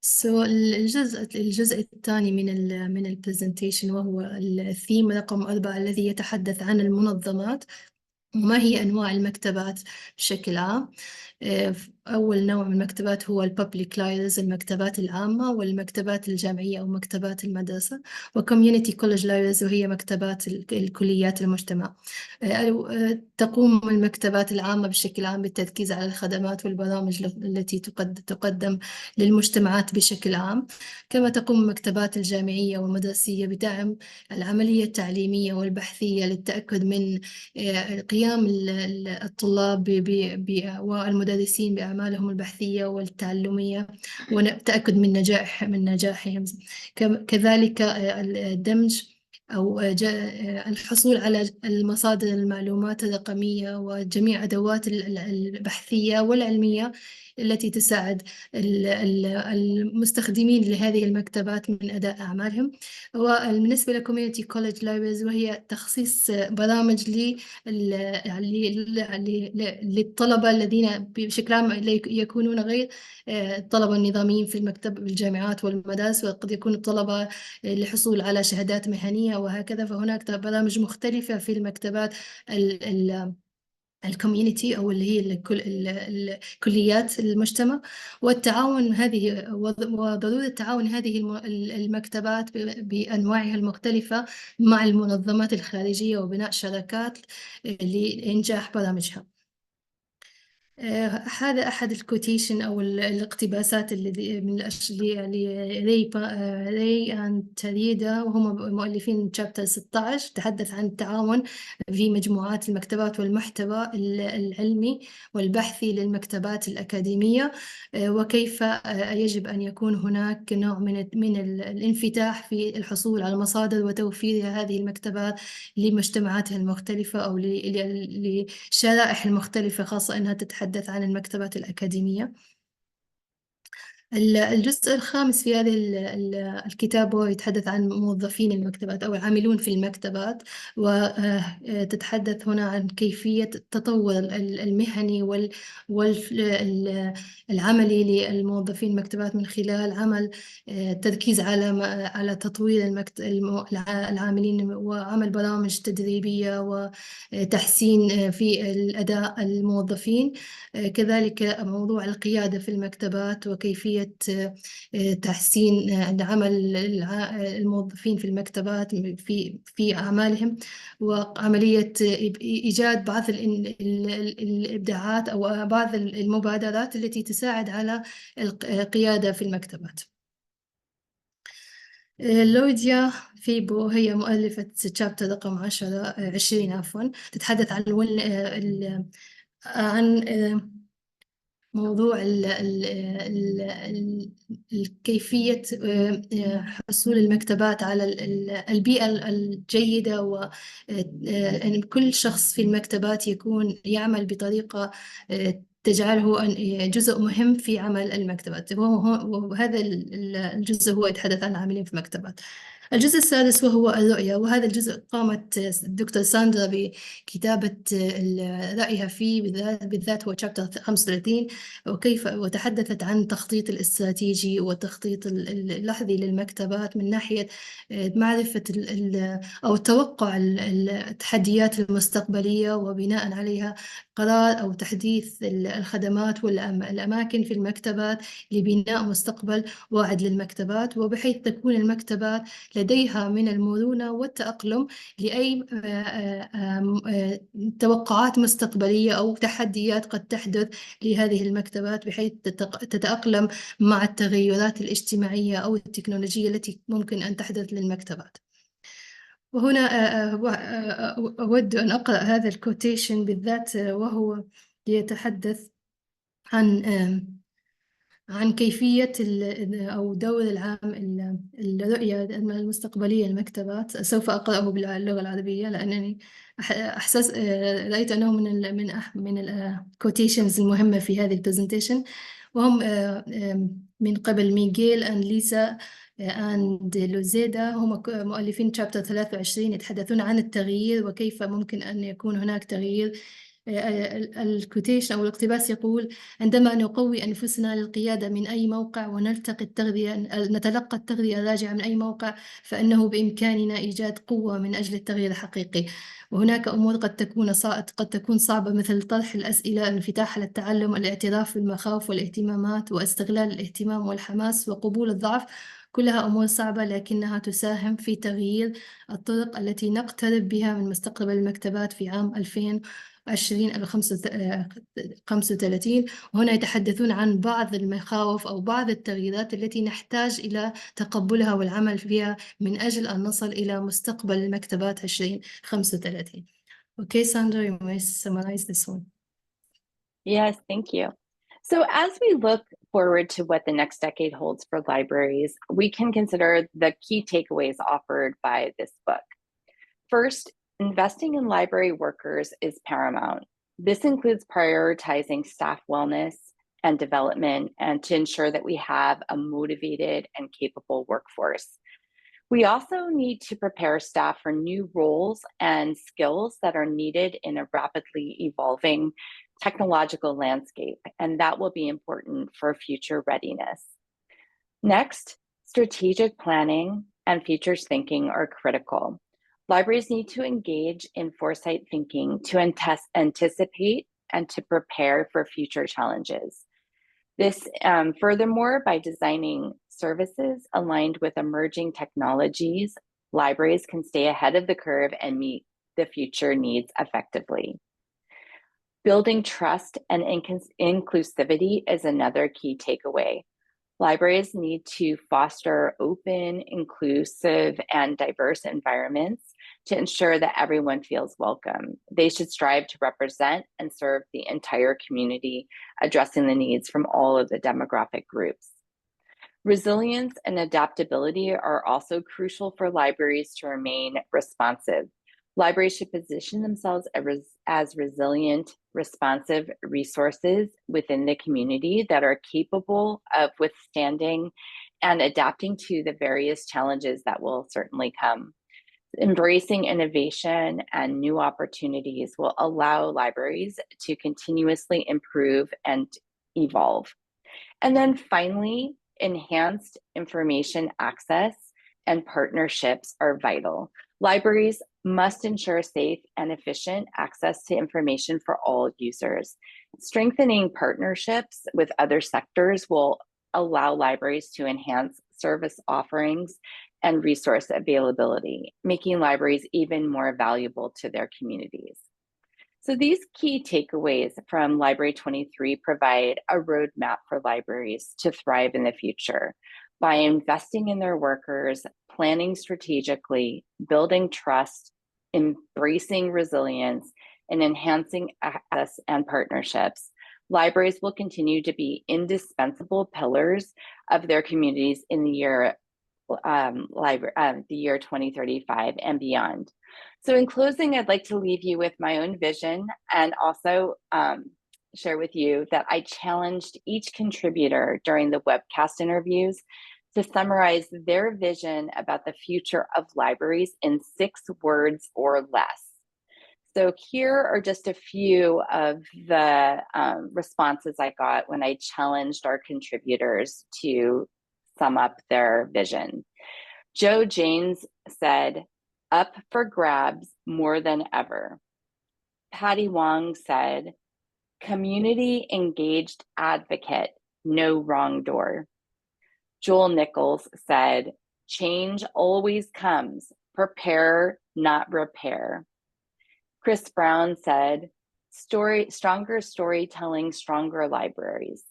So الجزء الثاني من البرزنتيشن وهو الثيم رقم 4 الذي يتحدث عن المنظمات وما هي أنواع المكتبات بشكل عام. أول نوع من المكتبات هو الببليك لايبريز، المكتبات العامة، والمكتبات الجامعية أو مكتبات المدرسة، وكوميونيتي كولج لايبريز وهي مكتبات الكليات المجتمع. تقوم المكتبات العامة بشكل عام بالتركيز على الخدمات والبرامج التي تقدم للمجتمعات بشكل عام، كما تقوم المكتبات الجامعية والمدرسية بدعم العملية التعليمية والبحثية للتأكد من قيام الطلاب والمدرسين بأعمالهم البحثية والتعلمية والتأكد من نجاحهم. كذلك الدمج أو الحصول على المصادر المعلومات الرقمية وجميع أدوات البحثية والعلمية التي تساعد المستخدمين لهذه المكتبات من أداء أعمالهم. وبالنسبة لكوميونيتي كولج لايبريز وهي تخصيص برامج للطلبة الذين بشكل عام يكونون غير الطلبة النظاميين في المكتب بالجامعات والمدارس، وقد يكون الطلبة للحصول على شهادات مهنية وهكذا. فهناك برامج مختلفة في المكتبات الكوميونيتي أو اللي هي الكليات المجتمع، والتعاون هذه وضرورة تعاون هذه المكتبات بأنواعها المختلفة مع المنظمات الخارجية وبناء شراكات لإنجاح برامجها. هذا أحد الكوتيشن أو الاقتباسات اللي من ري أند تريدا، وهم مؤلفين شابتر 16، تحدث عن التعاون في مجموعات المكتبات والمحتوى العلمي والبحثي للمكتبات الأكاديمية، وكيف يجب أن يكون هناك نوع من الانفتاح في الحصول على مصادر وتوفير هذه المكتبات لمجتمعاتها المختلفة أو لشرائح المختلفة، خاصة أنها تتحدث عن المكتبات الأكاديمية. الجزء الخامس في هذه الكتاب هو يتحدث عن موظفين المكتبات أو العاملون في المكتبات، وتتحدث هنا عن كيفية التطور المهني والعملي للموظفين المكتبات من خلال عمل تركيز على تطوير العاملين وعمل برامج تدريبية وتحسين في الأداء الموظفين. كذلك موضوع القيادة في المكتبات وكيفية تحسين عمل الموظفين في المكتبات في أعمالهم، وعملية إيجاد بعض الإبداعات أو بعض المبادرات التي تساعد على القيادة في المكتبات. لوديا فيبو هي مؤلفة شابتر رقم 20 عفوا، تتحدث عن موضوع كيفية حصول المكتبات على البيئة الجيدة، وأن كل شخص في المكتبات يكون يعمل بطريقة تجعله جزء مهم في عمل المكتبات، وهذا الجزء هو يتحدث عن العاملين في المكتبات. الجزء السادس وهو الرؤية، وهذا الجزء قامت الدكتور ساندرا بكتابة رأيها فيه بالذات هو شابتر 35، وتحدثت عن التخطيط الاستراتيجي والتخطيط اللحظي للمكتبات من ناحية معرفة أو توقع التحديات المستقبلية وبناء عليها قرار أو تحديث الخدمات والأماكن في المكتبات لبناء مستقبل واعد للمكتبات، وبحيث تكون المكتبات لديها من المرونة والتأقلم لأي توقعات مستقبلية أو تحديات قد تحدث لهذه المكتبات، بحيث تتأقلم مع التغيرات الاجتماعية أو التكنولوجية التي ممكن أن تحدث للمكتبات. وهنا أود أن أقرأ هذا الكوتيشن بالذات، وهو يتحدث عن عن كيفية أو دور العام الرؤية المستقبلية للمكتبات. سوف أقرأه باللغة العربية لأنني رأيت أنه من الكوتيشنز المهمة في هذه البرزنتيشن، وهم من قبل ميغيل أند ليسا أند لوزيدا، هم مؤلفين شابتر 23 يتحدثون عن التغيير وكيف ممكن أن يكون هناك تغيير. الكوتيشن أو الاقتباس يقول: عندما نقوي أنفسنا للقيادة من أي موقع ونتلقى التغذية الراجعة من أي موقع، فإنه بإمكاننا إيجاد قوة من أجل التغيير الحقيقي. وهناك أمور قد تكون صعبة، مثل طرح الأسئلة، الانفتاح على التعلم، الاعتراف بالمخاوف والاهتمامات، واستغلال الاهتمام والحماس، وقبول الضعف. كلها أمور صعبة لكنها تساهم في تغيير الطرق التي نقترب بها من مستقبل المكتبات في عام 2035. وهنا يتحدثون عن بعض المخاوف أو بعض التغييرات التي نحتاج إلى تقبلها والعمل فيها من أجل أن نصل إلى مستقبل المكتبات 2035. Okay, Sandra, you may summarize this one. Yes, thank you. So as we look forward to what the next decade holds for libraries, we can consider the key takeaways offered by this book. First, investing in library workers is paramount. This includes prioritizing staff wellness and development, and to ensure that we have a motivated and capable workforce. We also need to prepare staff for new roles and skills that are needed in a rapidly evolving technological landscape, and that will be important for future readiness. Next, strategic planning and futures thinking are critical. Libraries need to engage in foresight thinking to anticipate and to prepare for future challenges. This, furthermore, by designing services aligned with emerging technologies, libraries can stay ahead of the curve and meet the future needs effectively. Building trust and inclusivity is another key takeaway. Libraries need to foster open, inclusive, and diverse environments to ensure that everyone feels welcome. They should strive to represent and serve the entire community, addressing the needs from all of the demographic groups. Resilience and adaptability are also crucial for libraries to remain responsive. Libraries should position themselves as resilient, responsive resources within the community that are capable of withstanding and adapting to the various challenges that will certainly come. Embracing innovation and new opportunities will allow libraries to continuously improve and evolve. And then finally, enhanced information access and partnerships are vital. Libraries must ensure safe and efficient access to information for all users. Strengthening partnerships with other sectors will allow libraries to enhance service offerings and resource availability, making libraries even more valuable to their communities. So these key takeaways from Library 23 provide a roadmap for libraries to thrive in the future by investing in their workers, planning strategically, building trust, embracing resilience, and enhancing access and partnerships. Libraries will continue to be indispensable pillars of their communities in the year 2035 and beyond. So in closing, I'd like to leave you with my own vision and also share with you that I challenged each contributor during the webcast interviews to summarize their vision about the future of libraries in 6 words or less. So here are just a few of the responses I got when I challenged our contributors to sum up their vision. Joe Janes said, "Up for grabs more than ever." Patty Wong said, "Community engaged advocate, no wrong door." Joel Nichols said, "Change always comes, prepare, not repair." Chris Brown said, "Stronger storytelling, stronger libraries."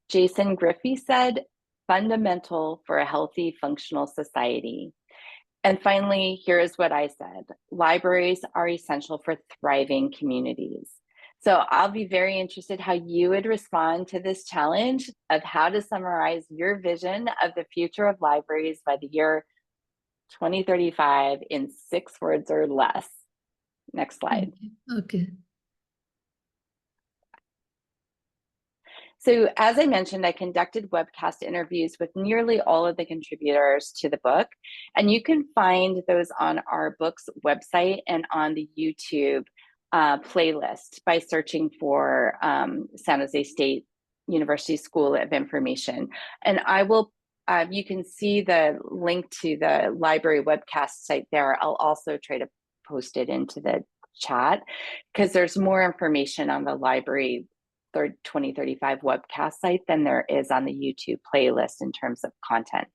Jason Griffey said, "Fundamental for a healthy, functional society." And finally, here's what I said: libraries are essential for thriving communities. So I'll be very interested how you would respond to this challenge of how to summarize your vision of the future of libraries by the year 2035 in 6 words or less. Next slide. Okay. So as I mentioned, I conducted webcast interviews with nearly all of the contributors to the book, and you can find those on our book's website and on the YouTube playlist by searching for San Jose State University School of Information. And I will, you can see the link to the library webcast site there. I'll also try to post it into the chat because there's more information on the library 2035 webcast site than there is on the YouTube playlist in terms of content.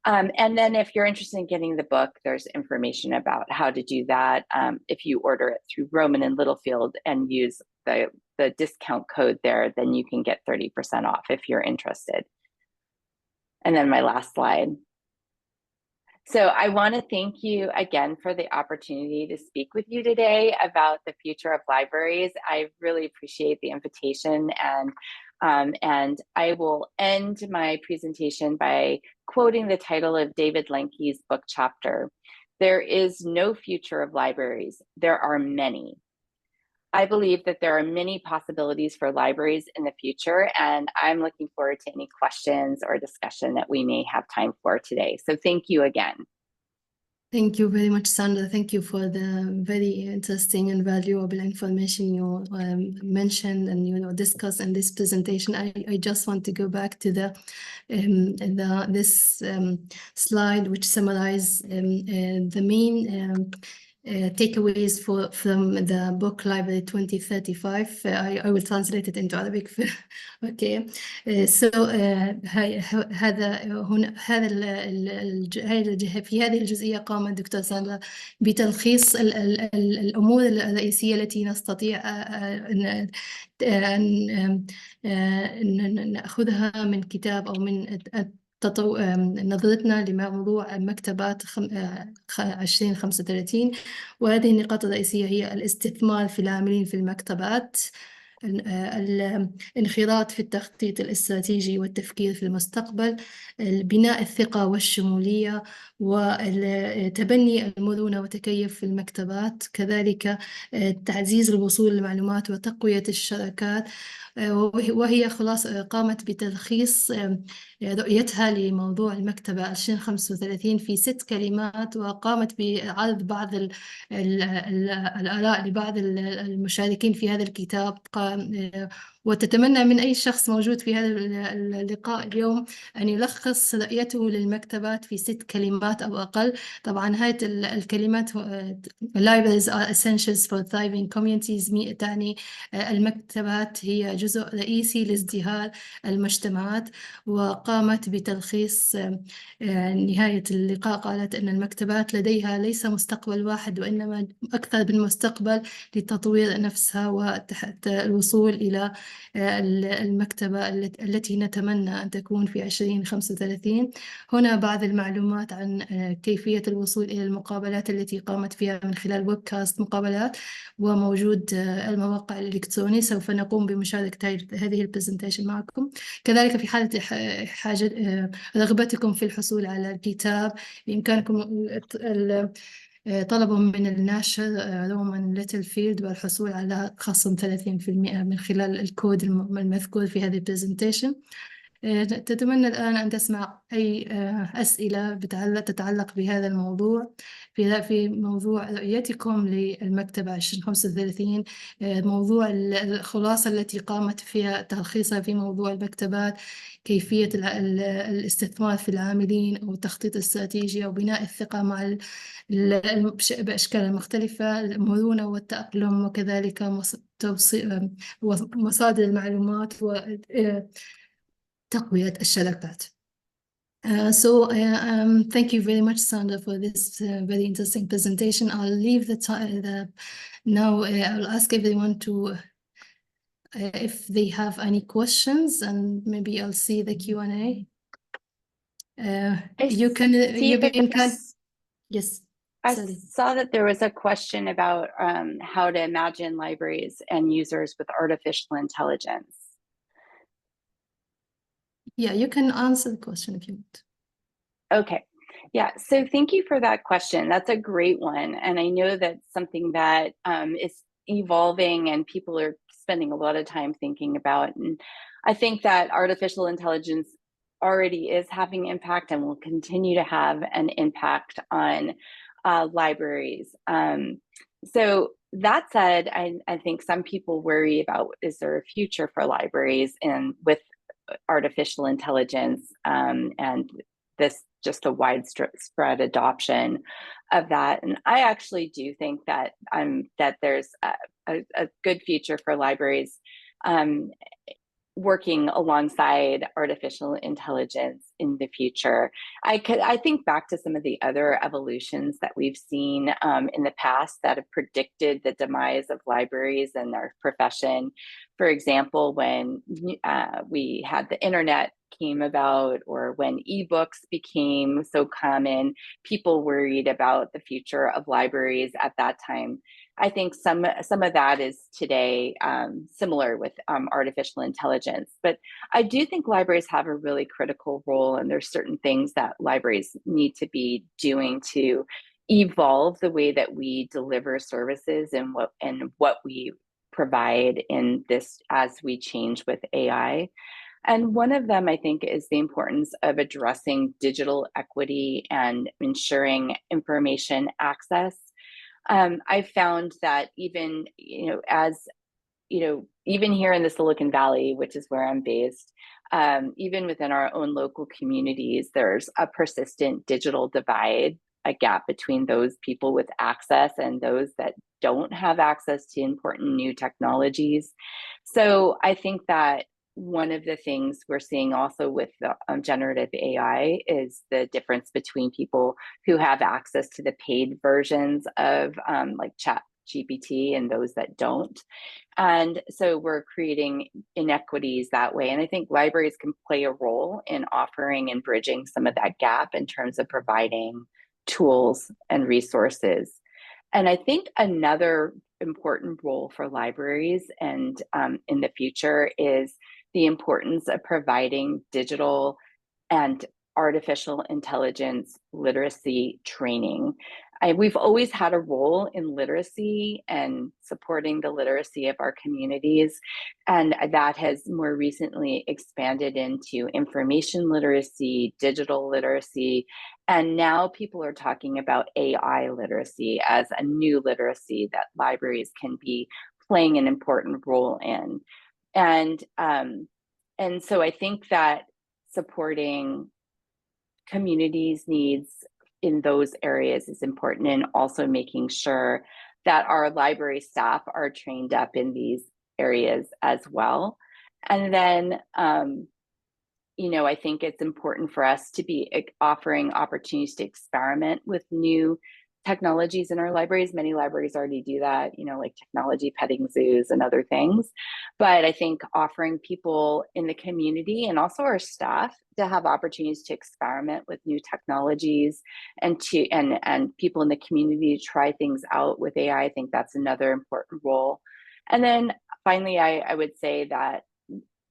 And then if you're interested in getting the book, there's information about how to do that. If you order it through Roman and Littlefield and use the discount code there, then you can get 30% off if you're interested. And then my last slide. So I want to thank you again for the opportunity to speak with you today about the future of libraries. I really appreciate the invitation, and I will end my presentation by quoting the title of David Lenke's book chapter. There is no future of libraries. There are many. I believe that there are many possibilities for libraries in the future, and I'm looking forward to any questions or discussion that we may have time for today. So thank you again. Thank you very much, Sandra. Thank you for the very interesting and valuable information you mentioned and discussed in this presentation. I just want to go back to this slide, which summarize the main takeaways from the book Library 2035. I will translate it into Arabic. Okay. So في هذه الجزئية قام الدكتور ساندرا بتلخيص الأمور الرئيسية التي نستطيع أن نأخذها من كتاب أو من نظرتنا لموضوع مكتبات 2035. وهذه النقاط الرئيسية هي الاستثمار في العاملين في المكتبات، الانخراط في التخطيط الاستراتيجي والتفكير في المستقبل، بناء الثقة والشمولية، وتبني المرونة وتكيف في المكتبات، كذلك تعزيز الوصول للمعلومات وتقوية الشراكات. وهي خلاص قامت بتلخيص رؤيتها لموضوع المكتبة 2035 في 6 كلمات، وقامت بعرض بعض الآراء لبعض المشاركين في هذا الكتاب. وتتمنى من أي شخص موجود في هذا اللقاء اليوم أن يلخص رؤيته للمكتبات في 6 كلمات أو أقل. طبعا هاي الكلمات Libraries are essentials for thriving communities تعني المكتبات هي جزء رئيسي لازدهار المجتمعات. وقامت بتلخيص نهاية اللقاء، قالت أن المكتبات لديها ليس مستقبل واحد وإنما أكثر من مستقبل لتطوير نفسها وتحت الوصول إلى المكتبة التي نتمنى أن تكون في 2035. هنا بعض المعلومات عن كيفية الوصول إلى المقابلات التي قامت فيها من خلال ويبكاست مقابلات، وموجود الموقع الإلكتروني. سوف نقوم بمشاركة هذه البرزنتيشن معكم. كذلك في حالة حاجة رغبتكم في الحصول على الكتاب، بإمكانكم طلبوا من الناشر رومان ليتلفيلد والحصول على خصم 30% من خلال الكود المذكور في هذه البرزنتيشن. تتمنى الآن أن تسمع أي أسئلة تتعلق بهذا الموضوع، في موضوع رؤيتكم للمكتبة 2035، موضوع الخلاصة التي قامت فيها تلخيصها في موضوع المكتبات، كيفية الاستثمار في العاملين أو التخطيط الاستراتيجي أو بناء الثقة مع بأشكال مختلفة، المرونة والتأقلم، وكذلك مصادر المعلومات وتقوية الشبكات. Thank you very much, Sandra, for this very interesting presentation. I'll leave now. I'll ask everyone to if they have any questions, and maybe I'll see the Q&A. You can. Yes. I Sally. saw that there was a question about how to imagine libraries and users with artificial intelligence. Yeah, you can answer the question if you want. Okay. Yeah, so thank you for that question. That's a great one. And I know that's something that is evolving and people are spending a lot of time thinking about. And I think that artificial intelligence already is having impact and will continue to have an impact on libraries. So that said, I think some people worry about, is there a future for libraries and with artificial intelligence and this just a widespread adoption of that. And I actually do think that that there's a good future for libraries working alongside artificial intelligence in the future. I think back to some of the other evolutions that we've seen in the past that have predicted the demise of libraries and their profession. For example, when we had the internet came about, or when ebooks became so common, people worried about the future of libraries at that time. I think some of that is today similar with artificial intelligence, but I do think libraries have a really critical role, and there's certain things that libraries need to be doing to evolve the way that we deliver services and what we provide in this as we change with AI. And one of them, I think, is the importance of addressing digital equity and ensuring information access. I found that even, even here in the Silicon Valley, which is where I'm based, even within our own local communities, there's a persistent digital divide, a gap between those people with access and those that don't have access to important new technologies. So I think that one of the things we're seeing also with the generative AI is the difference between people who have access to the paid versions of like ChatGPT and those that don't. And so we're creating inequities that way. And I think libraries can play a role in offering and bridging some of that gap in terms of providing tools and resources. And I think another important role for libraries and in the future is the importance of providing digital and artificial intelligence literacy training. We've always had a role in literacy and supporting the literacy of our communities, and that has more recently expanded into information literacy, digital literacy, and now people are talking about AI literacy as a new literacy that libraries can be playing an important role in. And so I think that supporting communities' needs in those areas is important, and also making sure that our library staff are trained up in these areas as well. And then, I think it's important for us to be offering opportunities to experiment with new technologies in our libraries. Many libraries already do that, like technology petting zoos and other things. But I think offering people in the community and also our staff to have opportunities to experiment with new technologies and people in the community to try things out with AI, I think that's another important role. And then finally, I would say that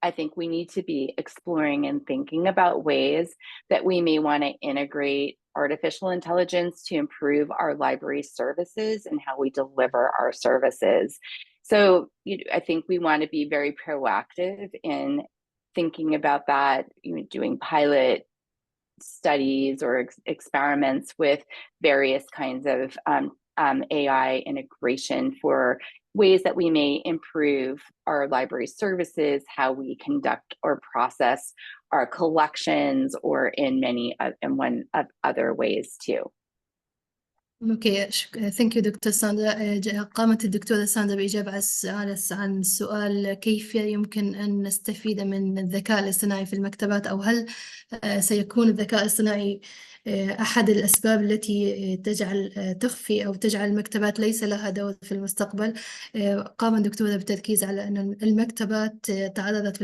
I think we need to be exploring and thinking about ways that we may want to integrate artificial intelligence to improve our library services and how we deliver our services. So I think we want to be very proactive in thinking about that, doing pilot studies or experiments with various kinds of AI integration for ways that we may improve our library services, how we conduct or process our collections, or in one of other ways too. اوكي ثانك يو دكتور ساندرا. قامت الدكتورة ساندرا بإجابة عن السؤال كيف يمكن أن نستفيد من الذكاء الاصطناعي في المكتبات، أو هل سيكون الذكاء الاصطناعي أحد الأسباب التي تخفي أو تجعل المكتبات ليس لها دور في المستقبل. قام الدكتورة بالتركيز على أن المكتبات تعرضت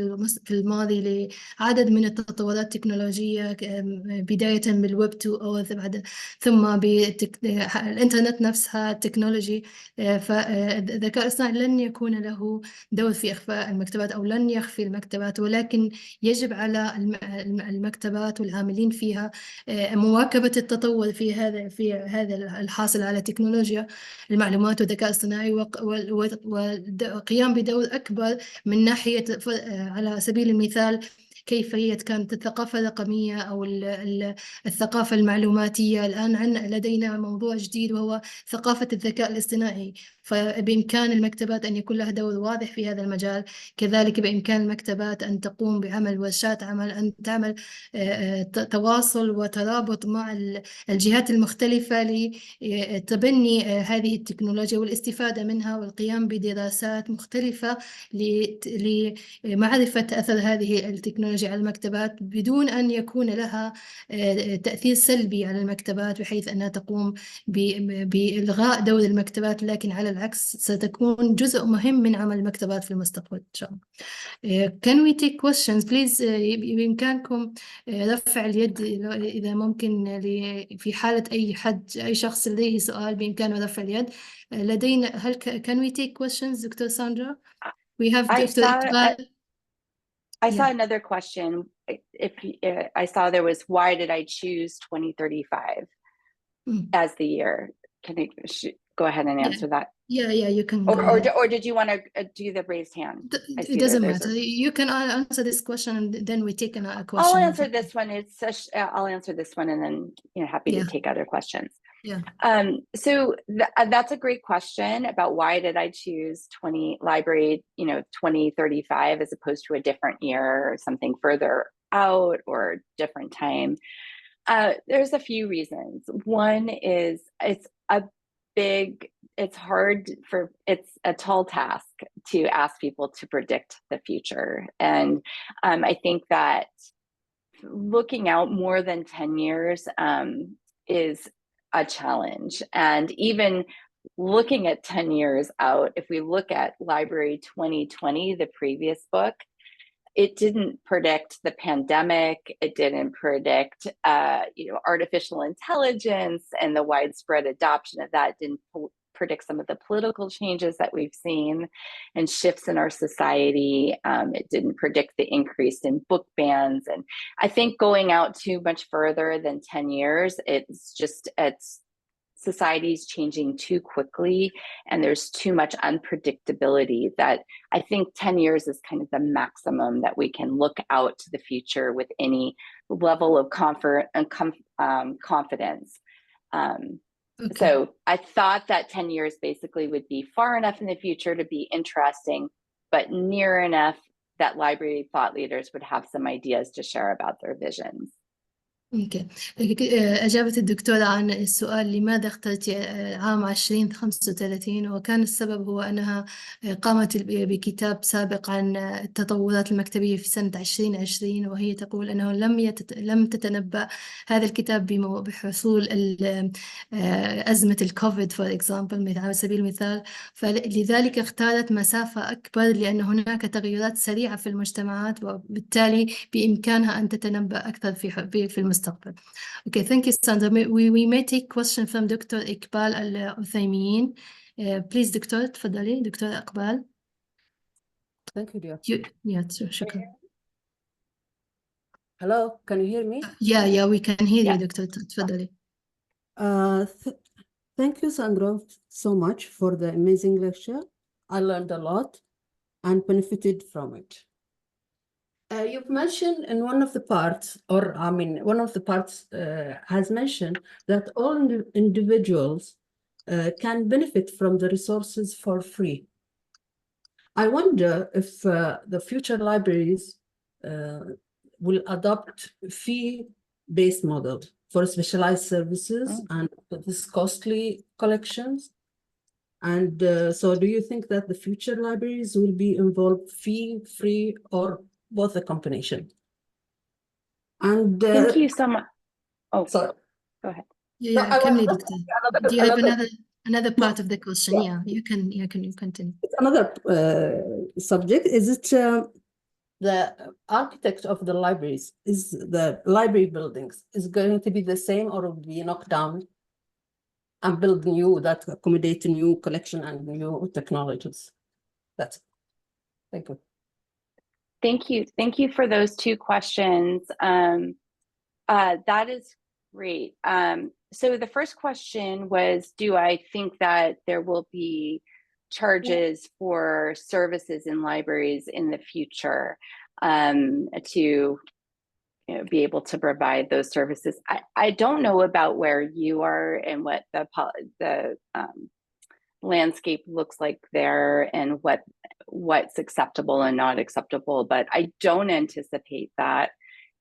في الماضي لعدد من التطورات التكنولوجية، بداية بالويب 2.0 ثم بالإنترنت نفسها التكنولوجي. فالذكاء الاصطناعي لن يكون له دور في إخفاء المكتبات أو لن يخفي المكتبات، ولكن يجب على المكتبات والعاملين فيها مواكبة التطور في هذا الحاصل على تكنولوجيا المعلومات والذكاء الاصطناعي، والقيام بدور أكبر من ناحية على سبيل المثال كيفية كانت الثقافة الرقمية أو الثقافة المعلوماتية. الآن لدينا موضوع جديد وهو ثقافة الذكاء الاصطناعي، فبإمكان المكتبات أن يكون لها دور واضح في هذا المجال. كذلك بإمكان المكتبات أن تقوم بعمل ورشات عمل، أن تعمل تواصل وترابط مع الجهات المختلفة لتبني هذه التكنولوجيا والاستفادة منها والقيام بدراسات مختلفة لمعرفة أثر هذه التكنولوجيا على المكتبات بدون أن يكون لها تأثير سلبي على المكتبات، بحيث أنها تقوم بإلغاء دور المكتبات، لكن على العكس ستكون جزء مهم من عمل المكتبات في المستقبل إن شاء الله. Can we take questions please؟ بإمكانكم رفع اليد إذا ممكن، في حالة أي شخص لديه سؤال بإمكانه رفع اليد. لدينا can we take questions دكتور ساندرا؟ We have Dr. Iqbal. I saw another question. I saw there was, why did I choose 2035 as the year? Can I go ahead and answer that? Yeah, you can. Or did you want to do the raised hand? It doesn't matter. You can answer this question and then we take a question. I'll answer this one. I'll answer this one and then happy to take other questions. Yeah. So that's a great question about why did I choose library 2035 as opposed to a different year or something further out or different time. There's a few reasons. One is it's a tall task to ask people to predict the future. And I think that looking out more than 10 years is a challenge. And even looking at 10 years out, if we look at Library 2020, the previous book, it didn't predict the pandemic. It didn't predict, artificial intelligence and the widespread adoption of that. It didn't predict some of the political changes that we've seen and shifts in our society. It didn't predict the increase in book bans. And I think going out too much further than 10 years, it's society's changing too quickly and there's too much unpredictability that I think 10 years is kind of the maximum that we can look out to the future with any level of comfort and confidence. Okay. So I thought that 10 years basically would be far enough in the future to be interesting, but near enough that library thought leaders would have some ideas to share about their visions. اوكي. أجابت الدكتورة عن السؤال لماذا اخترت عام 2035، وكان السبب هو أنها قامت بكتاب سابق عن التطورات المكتبية في سنة 2020، وهي تقول أنه لم تتنبأ هذا الكتاب بحصول أزمة الكوفيد for example على سبيل المثال، فلذلك اختارت مسافة أكبر لأن هناك تغيرات سريعة في المجتمعات وبالتالي بإمكانها أن تتنبأ أكثر في المستقبل. Okay, thank you, Sandra. We may take question from Dr. Iqbal Al-Uthaymin. Please, Dr. تفضلي, Dr. Iqbal. Thank you, dear. Yeah, شكرا. Hello, can you hear me? Yeah, we can hear you, Dr. تفضلي. Thank you, Sandra, so much for the amazing lecture. I learned a lot and benefited from it. You've mentioned in one of the parts, has mentioned that all individuals can benefit from the resources for free. I wonder if the future libraries will adopt fee-based model for specialized services and this costly collections. And so do you think that the future libraries will be involved fee, free, or both a combination? And thank you so much. Oh, sorry. Go ahead. No, Yeah, I كملي was دكتور. another, Do you have another, another no, part of the question? yeah, Yeah, you can continue. it's another subject. Is it the architect of the libraries, is the library buildings is going to be the same, or will be knocked down and build new that accommodate new collection and new technologies? That's it. Thank you. Thank you. Thank you for those two questions. That is great. So the first question was, do I think that there will be charges for services in libraries in the future to be able to provide those services? I don't know about where you are and what the landscape looks like there and what's acceptable and not acceptable, but I don't anticipate that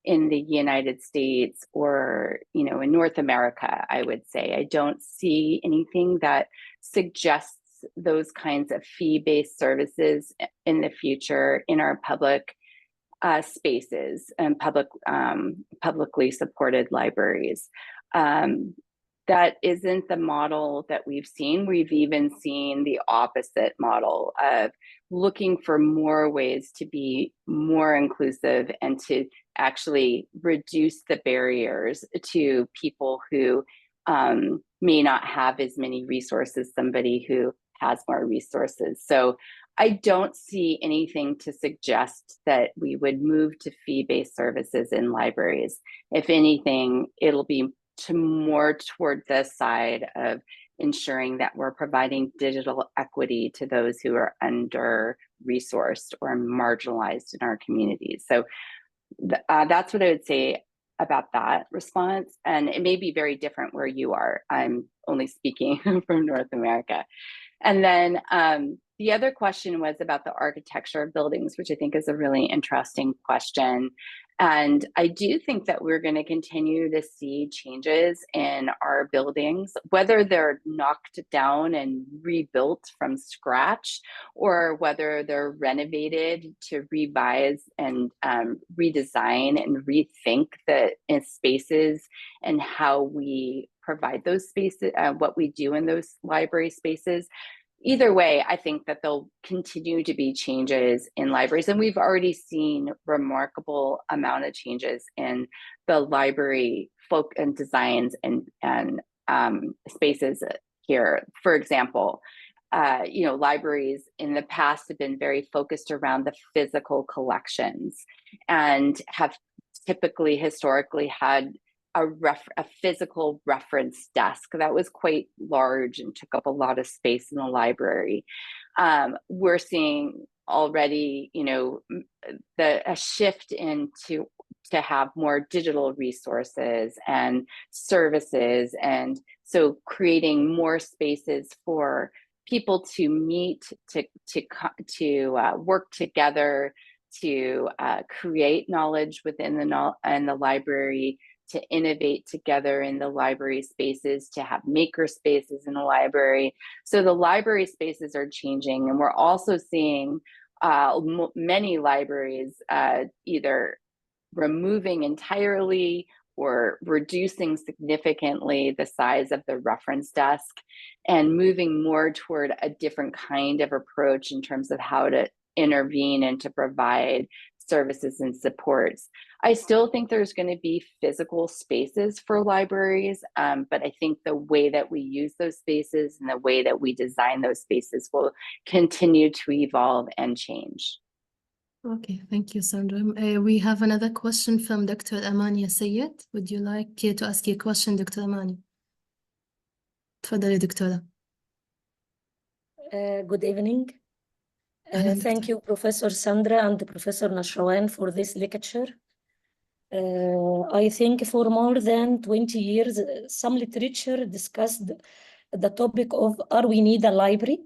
in the United States or in North America. I would say I don't see anything that suggests those kinds of fee-based services in the future in our public spaces and publicly supported libraries. That isn't the model that we've seen. We've even seen the opposite model of looking for more ways to be more inclusive and to actually reduce the barriers to people who may not have as many resources, somebody who has more resources. So I don't see anything to suggest that we would move to fee-based services in libraries. If anything, it'll be more toward the side of ensuring that we're providing digital equity to those who are under-resourced or marginalized in our communities. So that's what I would say about that response. And it may be very different where you are. I'm only speaking from North America. And then the other question was about the architecture of buildings, which I think is a really interesting question. And I do think that we're going to continue to see changes in our buildings, whether they're knocked down and rebuilt from scratch, or whether they're renovated to revise and redesign and rethink the spaces and how we provide those spaces, what we do in those library spaces. Either way, I think that there'll continue to be changes in libraries, and we've already seen remarkable amount of changes in the library folk and designs and spaces here. For example, libraries in the past have been very focused around the physical collections and have typically historically had a physical reference desk that was quite large and took up a lot of space in the library. We're seeing already, a shift into to have more digital resources and services, and so creating more spaces for people to meet, to work together, to create knowledge within the library, to innovate together in the library spaces, to have maker spaces in the library. So the library spaces are changing, and we're also seeing many libraries either removing entirely or reducing significantly the size of the reference desk and moving more toward a different kind of approach in terms of how to intervene and to provide services and supports. I still think there's going to be physical spaces for libraries, but I think the way that we use those spaces and the way that we design those spaces will continue to evolve and change. Okay, thank you, Sandra. We have another question from Dr. Amania Sayed. Would you like to ask your question, Dr. Amania? تفضلي دكتورة. Good evening. أهلاً Thank دكتورة. you, Professor Sandra and Professor Nashrawan, for this lecture. I think for more than 20 years, some literature discussed the topic of are we need a library,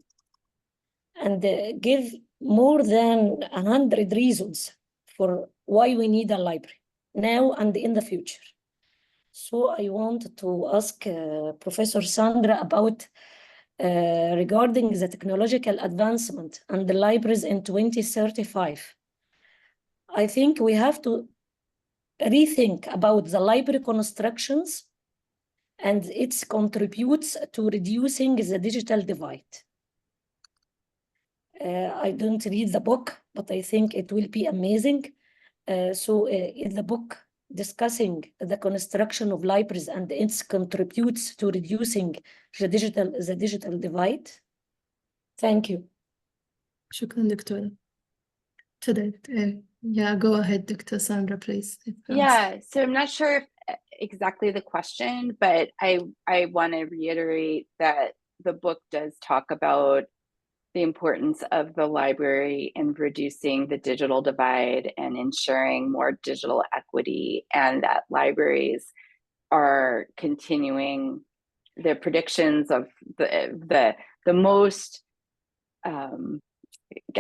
and give more than 100 reasons for why we need a library now and in the future. So I want to ask Professor Sandra about regarding the technological advancement and the libraries in 2035. I think we have to rethink about the library constructions and it contributes to reducing the digital divide. I don't read the book, but I think it will be amazing. So in the book discussing the construction of libraries and its contributes to reducing the digital divide. Thank you. شكرا دكتورة. Yeah, go ahead, Dr. Sandra, please. Yeah, so I'm not sure if exactly the question, but I want to reiterate that the book does talk about the importance of the library in reducing the digital divide and ensuring more digital equity, and that libraries are continuing the predictions of the most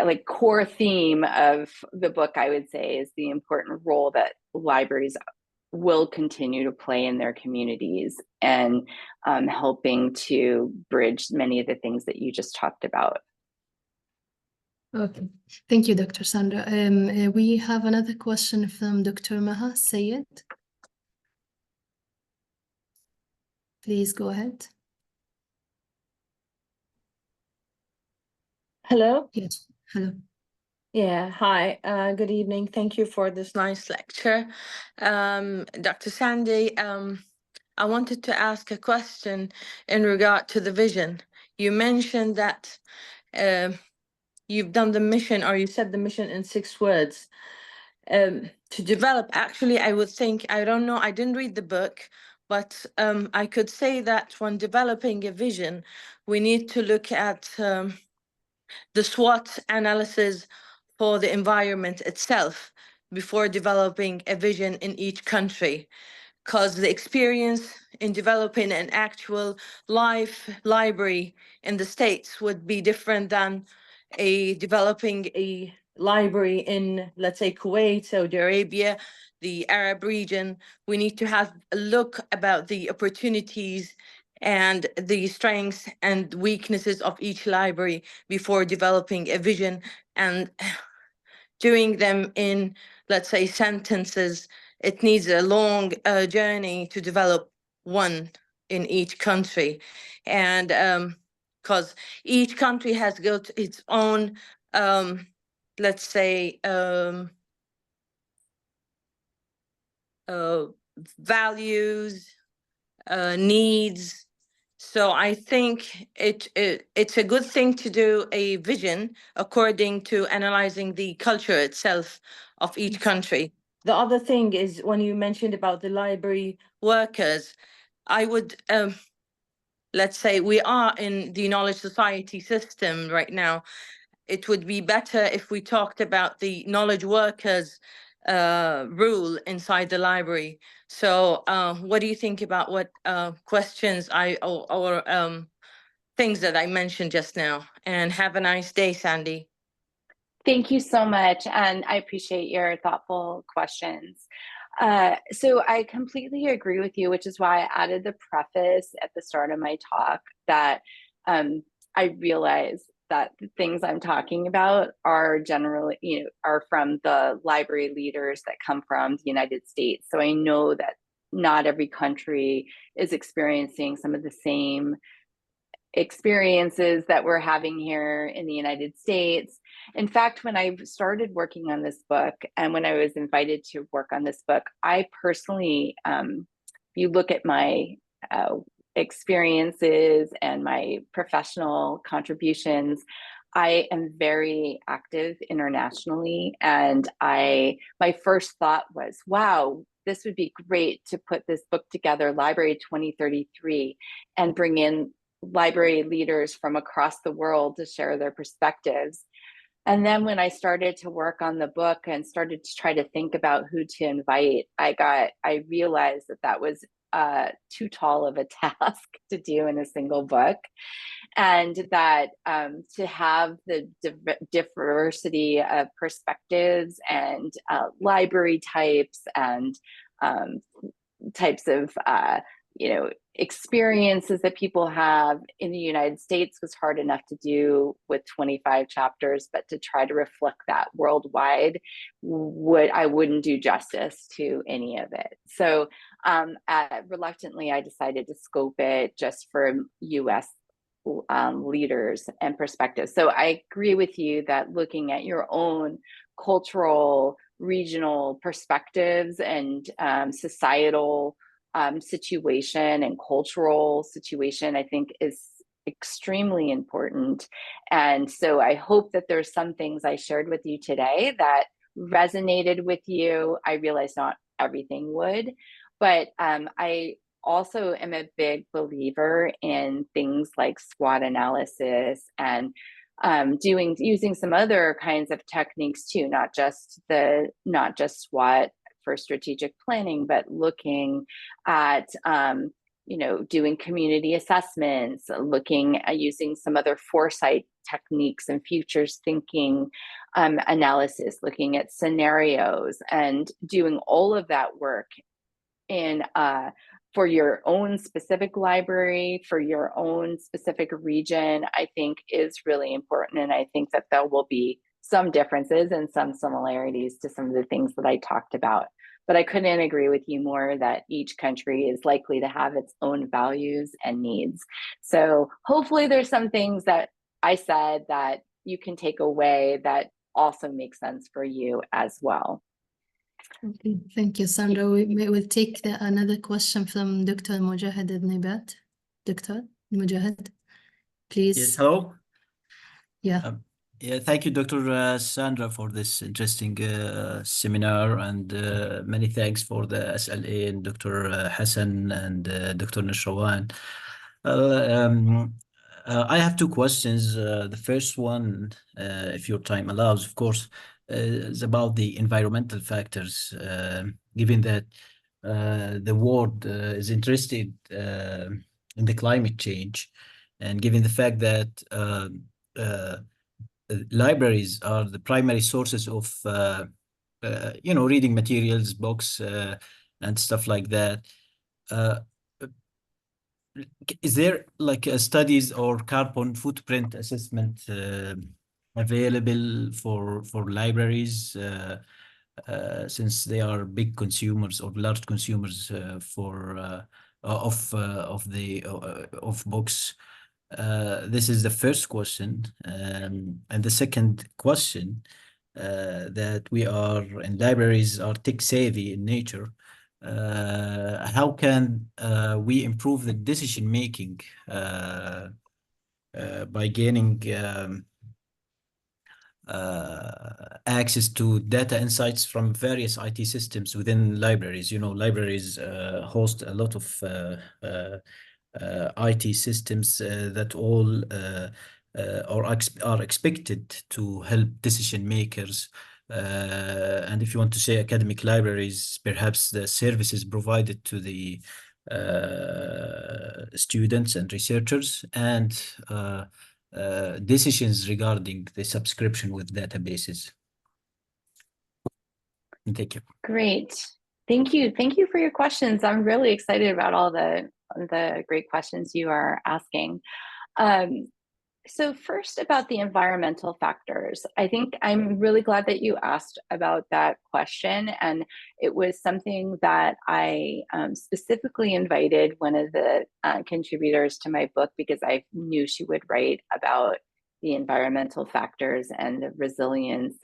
like core theme of the book, I would say, is the important role that libraries will continue to play in their communities and helping to bridge many of the things that you just talked about. Okay, thank you, Dr. Sandra. We have another question from Dr. Maha Sayed. Please go ahead. Hello. Yes, hello. Yeah, hi. Good evening. Thank you for this nice lecture. Dr. Sandy, I wanted to ask a question in regard to the vision. You mentioned that you've done the mission, or you said the mission in 6 words. To develop, actually, I would think, I don't know, I didn't read the book, but I could say that when developing a vision, we need to look at the SWOT analysis for the environment itself before developing a vision in each country, because the experience in developing an actual live library in the States would be different than developing a library in, let's say, Kuwait, Saudi Arabia, the Arab region. We need to have a look about the opportunities and the strengths and weaknesses of each library before developing a vision and doing them in, let's say, sentences. It needs a long journey to develop one in each country. And because each country has got its own, let's say, values, needs. So I think it's a good thing to do a vision according to analyzing the culture itself of each country. The other thing is, when you mentioned about the library workers, I would, let's say, we are in the knowledge society system right now. It would be better if we talked about the knowledge workers rule inside the library. So what do you think about what questions or things that I mentioned just now? And have a nice day, Sandy. Thank you so much, and I appreciate your thoughtful questions. So I completely agree with you, which is why I added the preface at the start of my talk that I realize that the things I'm talking about are generally, are from the library leaders that come from the United States. So I know that not every country is experiencing some of the same experiences that we're having here in the United States. In fact, when I started working on this book and when I was invited to work on this book, I personally, if you look at my experiences and my professional contributions, I am very active internationally. And my first thought was, wow, this would be great to put this book together, Library 2033, and bring in library leaders from across the world to share their perspectives. And then when I started to work on the book and started to try to think about who to invite, I realized that was too tall of a task to do in a single book. And that to have the diversity of perspectives and library types and types of experiences that people have in the United States was hard enough to do with 25 chapters, but to try to reflect that worldwide, I wouldn't do justice to any of it. So Reluctantly, I decided to scope it just for US leaders and perspectives. So I agree with you that looking at your own cultural, regional perspectives and societal situation and cultural situation, I think is extremely important. And so I hope that there's some things I shared with you today that resonated with you. I realize not everything would, but I also am a big believer in things like SWOT analysis and using some other kinds of techniques too, not just SWOT for strategic planning, but looking at doing community assessments, looking at using some other foresight techniques and futures thinking analysis, looking at scenarios, and doing all of that work in for your own specific library, for your own specific region, I think is really important. And I think that there will be some differences and some similarities to some of the things that I talked about. But I couldn't agree with you more that each country is likely to have its own values and needs. So hopefully there's some things that I said that you can take away that also make sense for you as well. Okay, thank you, Sandra. We will take another question from Dr. Mujahid Nibat. Dr. Mujahid, please. Yes, hello. Yeah. Yeah, thank you, Dr. Sandra, for this interesting seminar, and many thanks for the SLA and Dr. Hassan and Dr. Nishrawan. I have two questions. The first one, if your time allows, of course, is about the environmental factors, given that the world is interested in the climate change, and given the fact that libraries are the primary sources of reading materials, books, and stuff like that. Is there like studies or carbon footprint assessment available for libraries, since they are big consumers or large consumers of books? This is the first question, and the second question, that we are in libraries are tech savvy in nature. How can we improve the decision making by gaining access to data insights from various IT systems within libraries? Libraries host a lot of IT systems that all are expected to help decision makers. And if you want to say academic libraries, perhaps the services provided to the students and researchers, and decisions regarding the subscription with databases. Thank you. Great. Thank you. Thank you for your questions. I'm really excited about all the great questions you are asking. So first, about the environmental factors, I think I'm really glad that you asked about that question. And it was something that I specifically invited one of the contributors to my book, because I knew she would write about the environmental factors and the resilience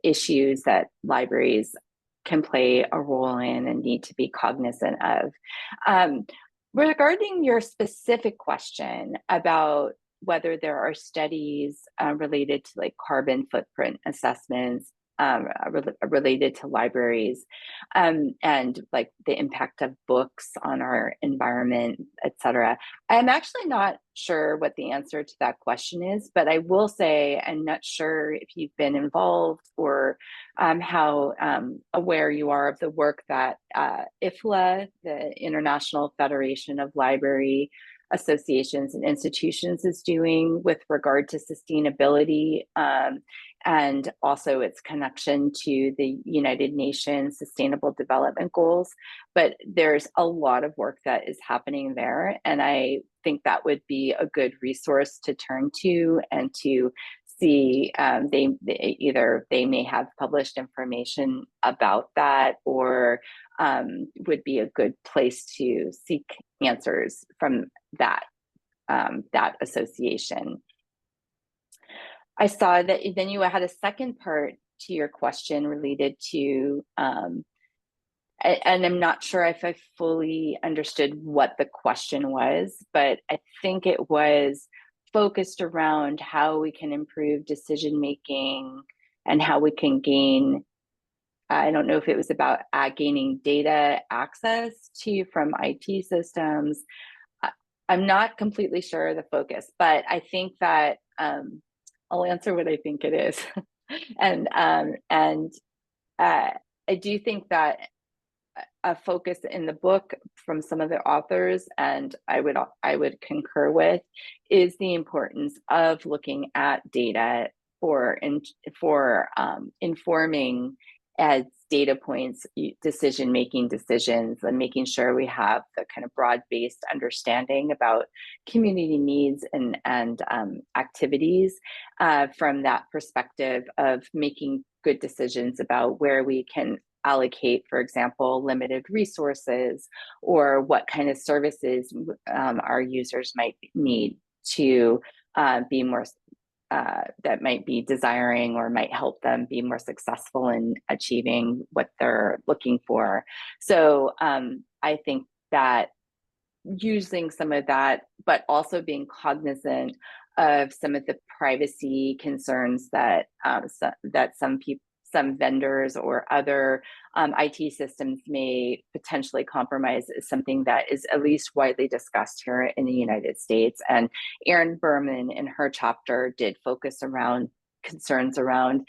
issues that libraries can play a role in and need to be cognizant of. Regarding your specific question about whether there are studies related to like carbon footprint assessments related to libraries, and like the impact of books on our environment, etc. I'm actually not sure what the answer to that question is, but I will say I'm not sure if you've been involved or how aware you are of the work that IFLA, the International Federation of Library Associations and Institutions, is doing with regard to sustainability, and also its connection to the United Nations Sustainable Development Goals. But there's a lot of work that is happening there, and I think that would be a good resource to turn to and to see. They may have published information about that, or would be a good place to seek answers from that association. I saw that then you had a second part to your question related to, and I'm not sure if I fully understood what the question was, but I think it was focused around how we can improve decision-making and how we can gain, I don't know if it was about gaining data access to from IT systems. I'm not completely sure of the focus, but I think that I'll answer what I think it is. and I do think that a focus in the book from some of the authors, and I would concur with, is the importance of looking at data for informing as data points, decision-making decisions, and making sure we have the kind of broad-based understanding about community needs and activities from that perspective of making good decisions about where we can allocate, for example, limited resources, or what kind of services our users might need to be more that might be desiring or might help them be more successful in achieving what they're looking for. So I think that using some of that, but also being cognizant of some of the privacy concerns that some vendors or other IT systems may potentially compromise, is something that is at least widely discussed here in the United States. And Erin Berman in her chapter did focus around concerns around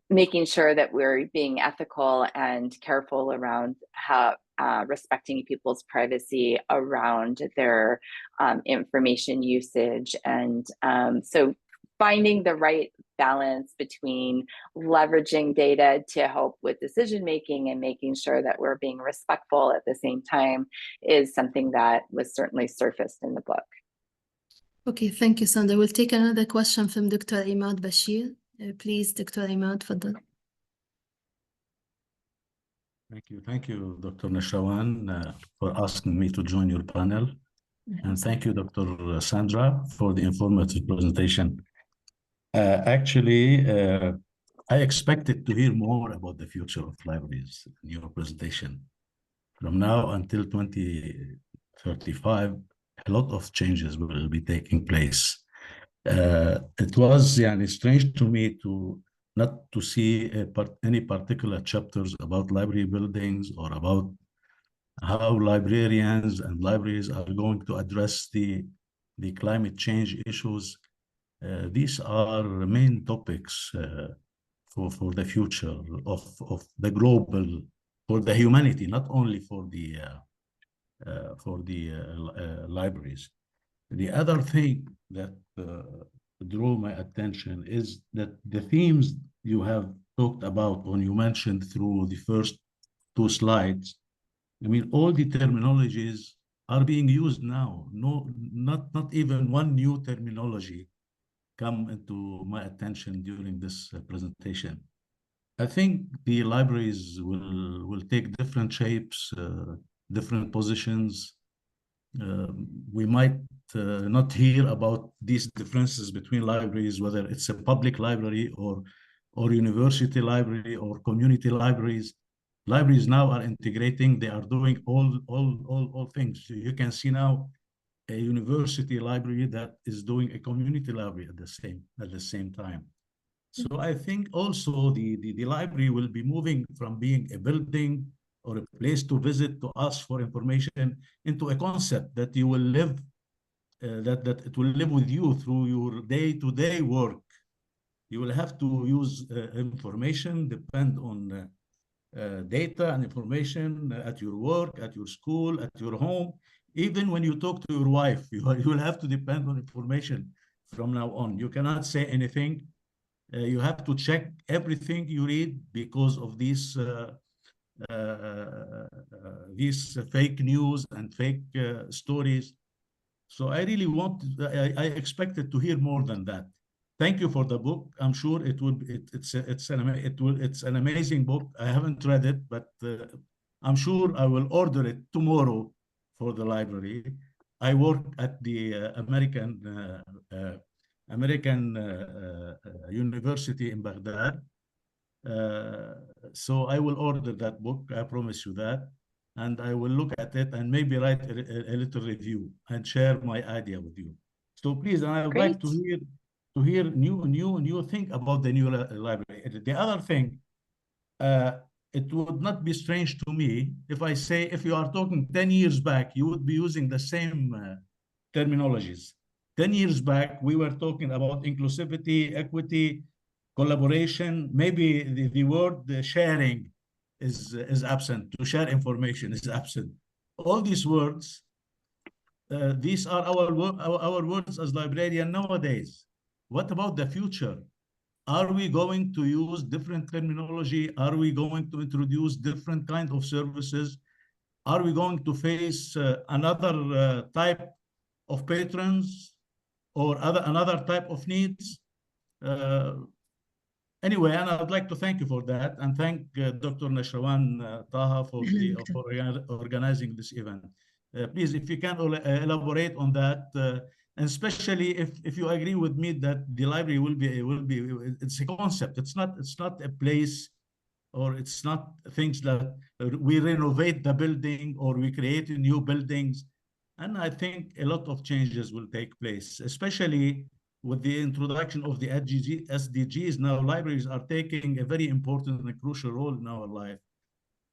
making sure that we're being ethical and careful around how respecting people's privacy around their information usage. And so finding the right balance between leveraging data to help with decision making and making sure that we're being respectful at the same time is something that was certainly surfaced in the book. Okay, thank you, Sandra. We'll take another question from Dr. Imad Bashir. Please, Dr. Imad, تفضل. Thank you, Dr. Nashawan, for asking me to join your panel. And thank you, Dr. Sandra, for the informative presentation. I expected to hear more about the future of libraries in your presentation. From now until 2035, a lot of changes will be taking place. It was strange to me not to see any particular chapters about library buildings or about how librarians and libraries are going to address the climate change issues. These are main topics for the future of the global, for the humanity, not only for the libraries. The other thing that drew my attention is that the themes you have talked about, when you mentioned through the first two slides, I mean, all the terminologies are being used now. No, not even one new terminology come into my attention during this presentation. I think the libraries will take different shapes, different positions. We might not hear about these differences between libraries, whether it's a public library or university library or community libraries. Libraries now are integrating, they are doing all things. You can see now a university library that is doing a community library at the same time. So I think also the library will be moving from being a building or a place to visit to ask for information into a concept that you will live, that it will live with you through your day-to-day work. You will have to use information, depend on data and information at your work, at your school, at your home. Even when you talk to your wife, you will have to depend on information from now on. You cannot say anything. You have to check everything you read because of these fake news and fake stories. So I really I expected to hear more than that. Thank you for the book. I'm sure it's an amazing book. I haven't read it, but I'm sure I will order it tomorrow for the library. I work at the American University in Baghdad. So I will order that book, I promise you that. And I will look at it and maybe write a little review and share my idea with you. So please, I would like to hear new thing about the new library. The other thing, it would not be strange to me if I say, if you are talking 10 years back, you would be using the same terminologies. 10 years back, we were talking about inclusivity, equity, collaboration. Maybe the word sharing is absent. To share information is absent. All these words, these are our words as librarian nowadays. What about the future? Are we going to use different terminology? Are we going to introduce different kind of services? Are we going to face another type of patrons or another type of needs? Anyway, and I'd like to thank you for that and thank Dr. Nashrawan Taha for organizing this event. Please, if you can elaborate on that, and especially if you agree with me that the library will be it's a concept. It's not a place, or it's not things that we renovate the building or we create new buildings. And I think a lot of changes will take place, especially with the introduction of the SDGs. Now libraries are taking a very important and crucial role in our life.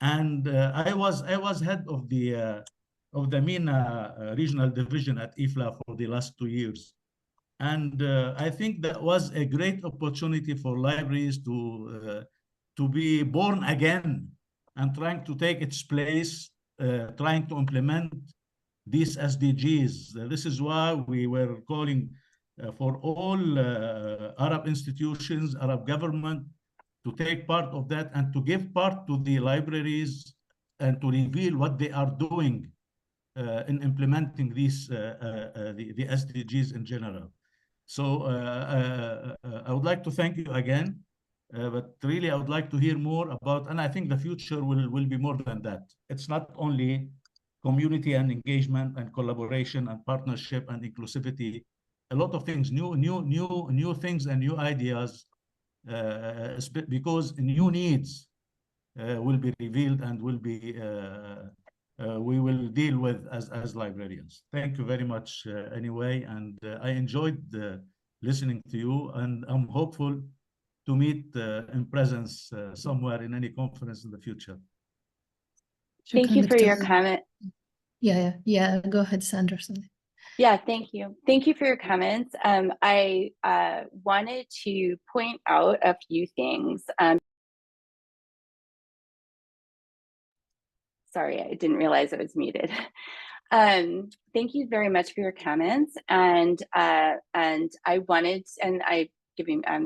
And I was head of the MENA regional division at IFLA for the last 2 years. And I think that was a great opportunity for libraries to be born again and trying to take its place, trying to implement these SDGs. This is why we were calling for all Arab institutions, Arab government, to take part of that and to give part to the libraries and to reveal what they are doing in implementing these the SDGs in general. So I would like to thank you again, but really I would like to hear more about, and I think the future will be more than that. It's not only community and engagement and collaboration and partnership and inclusivity. A lot of things, new things and new ideas, because new needs will be revealed and will be we will deal with as librarians. Thank you very much anyway, and I enjoyed listening to you, and I'm hopeful to meet in presence somewhere in any conference in the future. Thank you for your comment. Yeah. Go ahead, Sandra. Yeah, thank you. Thank you for your comments. I wanted to point out a few things. Sorry, I didn't realize I was muted. Thank you very much for your comments. And I'm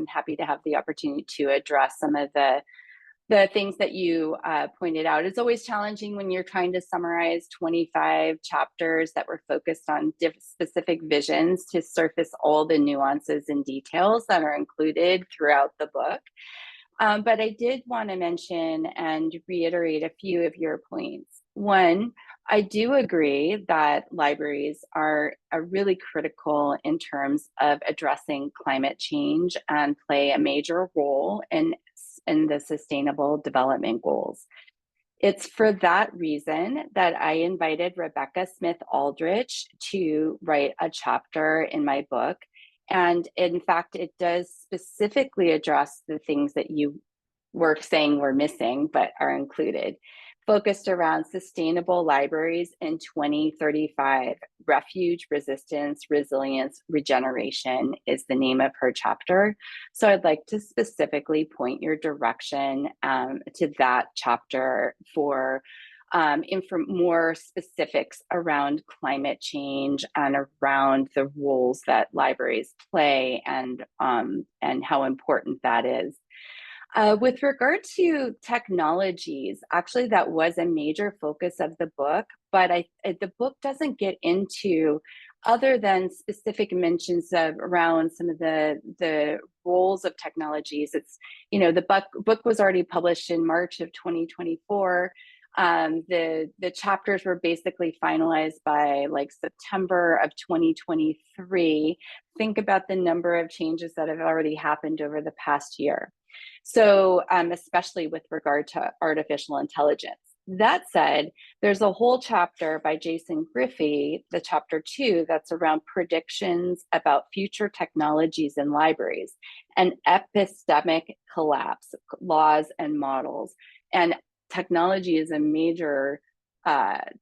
happy to have the opportunity to address some of the things that you pointed out. It's always challenging when you're trying to summarize 25 chapters that were focused on specific visions to surface all the nuances and details that are included throughout the book. But I did want to mention and reiterate a few of your points. One, I do agree that libraries are really critical in terms of addressing climate change and play a major role in the Sustainable Development Goals. It's for that reason that I invited Rebecca Smith-Aldrich to write a chapter in my book. And in fact, it does specifically address the things that you were saying were missing, but are included, focused around sustainable libraries in 2035. Refuge, resistance, resilience, regeneration is the name of her chapter. So I'd like to specifically point your direction to that chapter for more specifics around climate change and around the roles that libraries play and how important that is. With regard to technologies, actually that was a major focus of the book, but the book doesn't get into, other than specific mentions around some of the roles of technologies. It's, the book was already published in March of 2024. The chapters were basically finalized by like September of 2023. Think about the number of changes that have already happened over the past year. So especially with regard to artificial intelligence. That said, there's a whole chapter by Jason Griffey, the chapter 2, that's around predictions about future technologies in libraries and epistemic collapse, laws and models. And technology is a major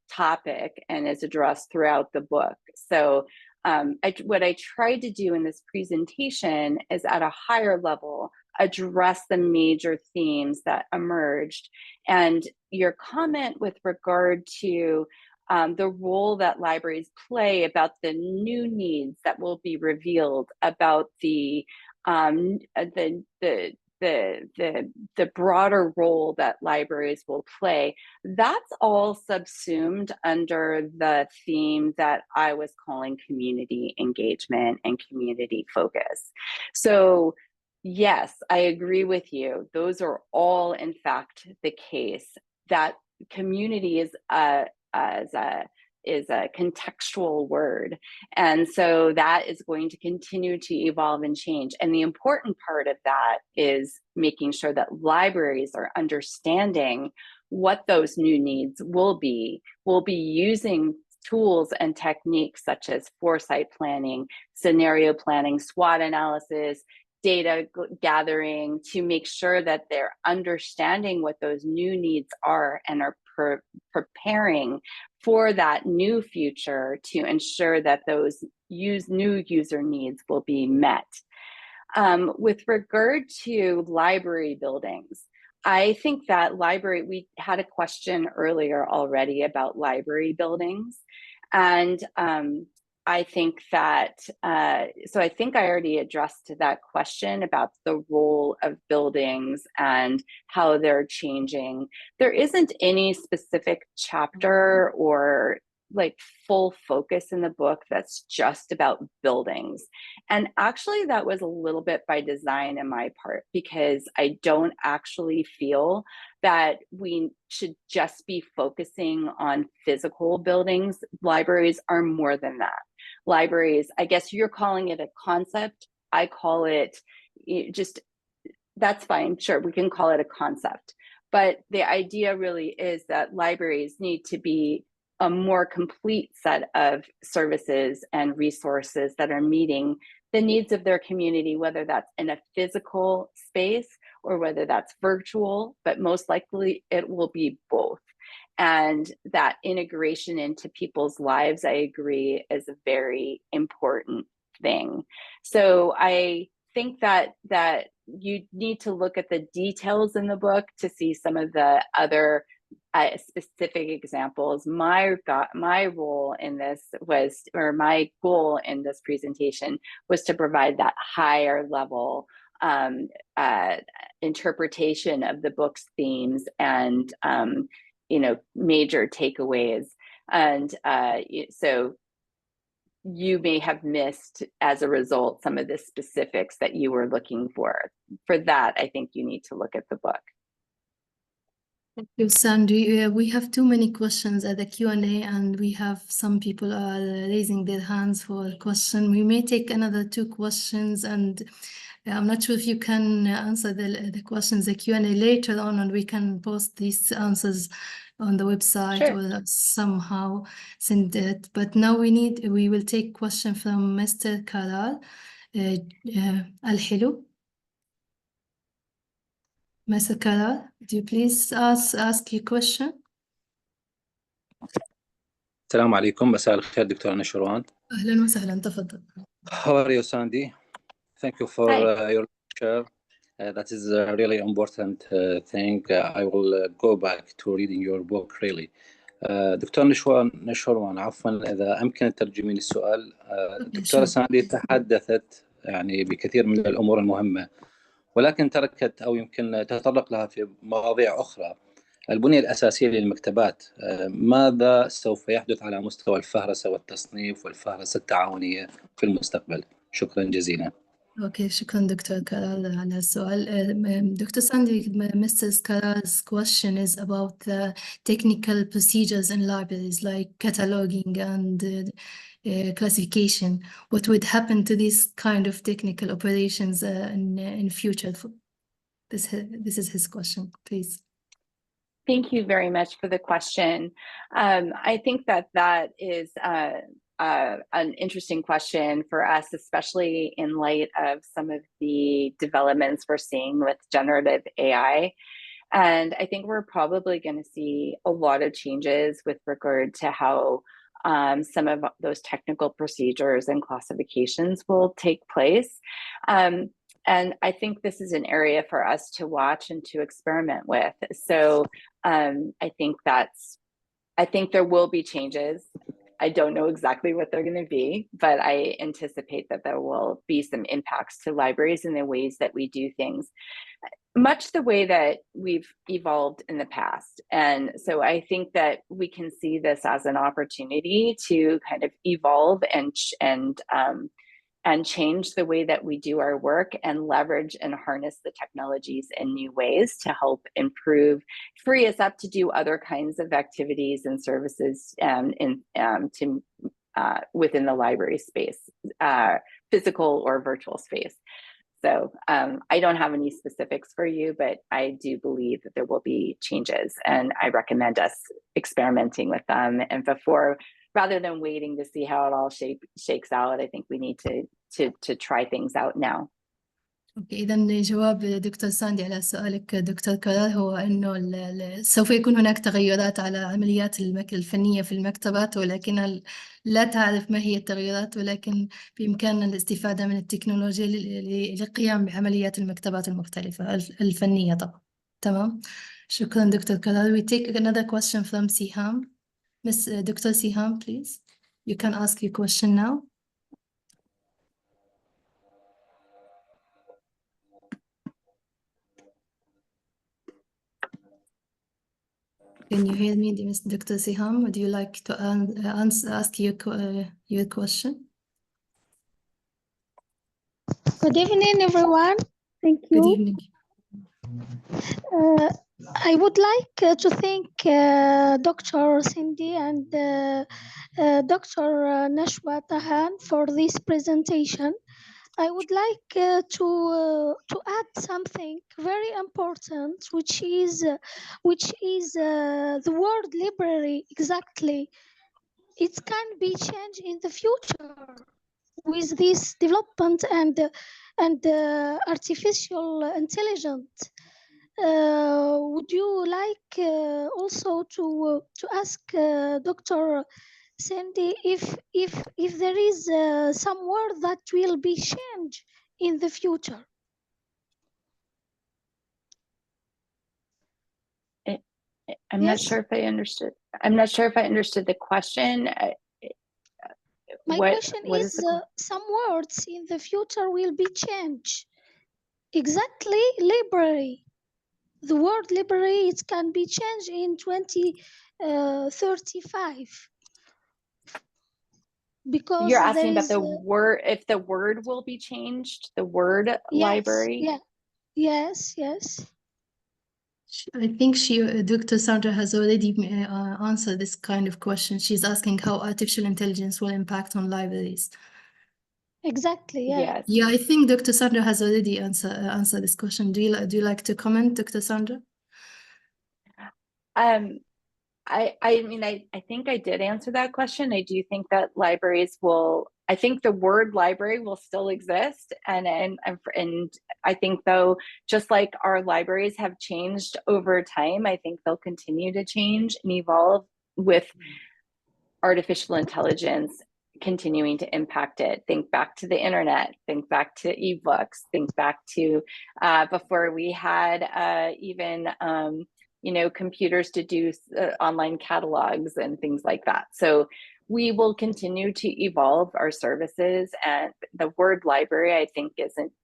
topic and is addressed throughout the book. So what I tried to do in this presentation is at a higher level address the major themes that emerged. And your comment with regard to the role that libraries play, about the new needs that will be revealed, about the broader role that libraries will play, that's all subsumed under the theme that I was calling community engagement and community focus. So yes, I agree with you. Those are all, in fact, the case. That community is a contextual word. And so that is going to continue to evolve and change. And the important part of that is making sure that libraries are understanding what those new needs will be using tools and techniques such as foresight planning, scenario planning, SWOT analysis, data gathering, to make sure that they're understanding what those new needs are and are preparing for that new future to ensure that those new user needs will be met. With regard to library buildings, I think that we had a question earlier already about library buildings. And I think that, so I think I already addressed that question about the role of buildings and how they're changing. There isn't any specific chapter or like full focus in the book that's just about buildings. And actually that was a little bit by design in my part, because I don't actually feel that we should just be focusing on physical buildings. Libraries are more than that. Libraries, I guess you're calling it a concept. I call it just, that's fine. Sure, we can call it a concept. But the idea really is that libraries need to be a more complete set of services and resources that are meeting the needs of their community, whether that's in a physical space or whether that's virtual, but most likely it will be both. And that integration into people's lives, I agree, is a very important thing. So I think that you need to look at the details in the book to see some of the other specific examples. My role in this was, or my goal in this presentation was to provide that higher level interpretation of the book's themes and major takeaways. And so you may have missed as a result some of the specifics that you were looking for. For that, I think you need to look at the book. Thank you, Sandra. We have too many questions at the Q&A, and we have some people are raising their hands for a question. We may take another 2 questions, and I'm not sure if you can answer the questions, the Q&A later on, and we can post these answers on the website. Sure. Or somehow send it. But now we will take question from Mr. Karal Al-Hilo. Mr. Karal, do you please ask your question? السلام عليكم. مساء الخير دكتورة نشروان. أهلا وسهلا، تفضل. How are you, Sandy? Thank you for your lecture. That is a really important thing. I will go back to reading your book really. دكتور نشروان عفوا إذا أمكن ترجمين السؤال. دكتورة ساندي تحدثت يعني بكثير من الأمور المهمة، ولكن تركت أو يمكن تتطرق لها في مواضيع أخرى. البنية الأساسية للمكتبات، ماذا سوف يحدث على مستوى الفهرسة والتصنيف والفهرسة التعاونية في المستقبل؟ شكرا جزيلا. Okay, شكرا دكتور كارال على السؤال. Dr. Sandy, Mrs. Karal's question is about the technical procedures in libraries like cataloging and classification. What would happen to these kind of technical operations in future? This is his question, please. Thank you very much for the question. I think that is an interesting question for us, especially in light of some of the developments we're seeing with generative AI. And I think we're probably going to see a lot of changes with regard to how some of those technical procedures and classifications will take place. And I think this is an area for us to watch and to experiment with. So I think there will be changes. I don't know exactly what they're going to be, but I anticipate that there will be some impacts to libraries in the ways that we do things, much the way that we've evolved in the past. And so I think that we can see this as an opportunity to kind of evolve and change the way that we do our work and leverage and harness the technologies in new ways to help improve, free us up to do other kinds of activities and services within the library space, physical or virtual space. So I don't have any specifics for you, but I do believe that there will be changes, and I recommend us experimenting with them. And rather than waiting to see how it all shakes out, I think we need to try things out now. اوكي، إذا جواب دكتور ساندي على سؤالك دكتور كارال هو إنه سوف يكون هناك تغيرات على عمليات الفنية في المكتبات، ولكنها لا تعرف ما هي التغيرات، ولكن بإمكاننا الاستفادة من التكنولوجيا للقيام بعمليات المكتبات المختلفة الفنية طبعا. تمام، شكرا دكتور كارال. We take another question from Siham. Miss Dr. Siham, please. You can ask your question now. Can you hear me, Miss Dr. Siham? Would you like to ask your question? Good evening, everyone. Thank you. Good evening. I would like to thank Dr. Cindy and Dr. Nashwa Tahan for this presentation. I would like to add something very important, which is the word library. Exactly, it can be changed in the future with this development and artificial intelligence. Would you like also to ask Dr. Sandy if there is some word that will be changed in the future? I'm not sure if I understood. I'm not sure if I understood the question. My question is some words in the future will be changed. Exactly, library. The word library, it can be changed in 2035. Because you're asking about the word, if the word will be changed, the word library? Yeah. Yes. I think Dr. Sandra has already answered this kind of question. She's asking how artificial intelligence will impact on libraries. Exactly, yeah. Yes. Yeah, I think Dr. Sandra has already answered this question. Do you like to comment, Dr. Sandra? I mean, I think I did answer that question. I do think that libraries will, I think the word library will still exist. And I think though, just like our libraries have changed over time, I think they'll continue to change and evolve with artificial intelligence continuing to impact it. Think back to the internet, think back to ebooks, think back to before we had even computers to do online catalogs and things like that. So we will continue to evolve our services, and the word library, I think,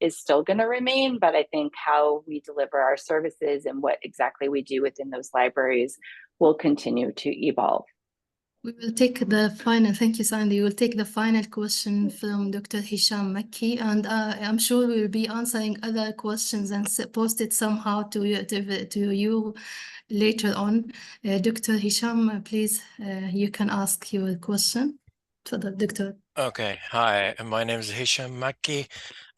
is still going to remain, but I think how we deliver our services and what exactly we do within those libraries will continue to evolve. We will take the final, thank you, Sandy. We will take the final question from Dr. Hisham Makki, and I'm sure we will be answering other questions and post it somehow to you later on. Dr. Hisham, please, you can ask your question to the doctor. Okay, hi, my name is Hisham Makki.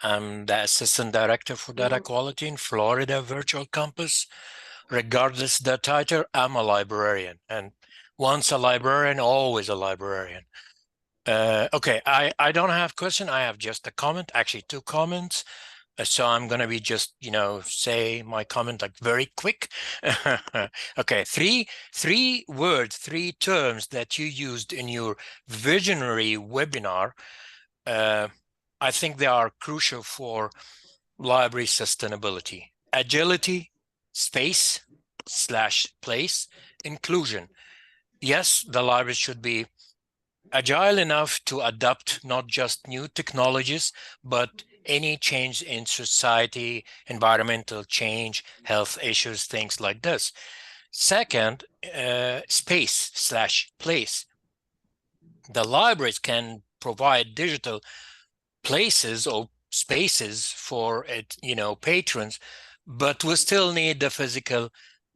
I'm the Assistant Director for Data Quality in Florida Virtual Campus. Regardless the title, I'm a librarian, and once a librarian, always a librarian. Okay, I don't have question, I have just a comment, actually 2 comments. So I'm gonna be just, say my comment like very quick. Okay, three words, 3 terms that you used in your visionary webinar. I think they are crucial for library sustainability: agility, space/place, inclusion. Yes, the library should be agile enough to adapt not just new technologies, but any change in society, environmental change, health issues, things like this. Second, space/place. The libraries can provide digital places or spaces for it, patrons, but we still need the physical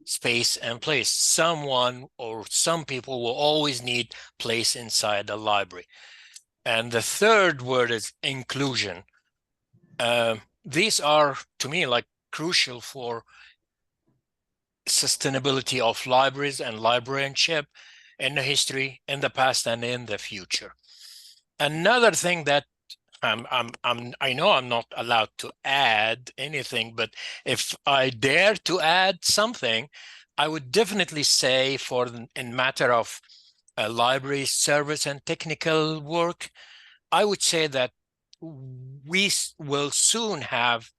space and place. Someone or some people will always need place inside the library. And the third word is inclusion. These are, to me, like crucial for sustainability of libraries and librarianship in the history, in the past, and in the future. Another thing that I know I'm not allowed to add anything, but if I dare to add something, I would definitely say in matter of library service and technical work, I would say that we will soon have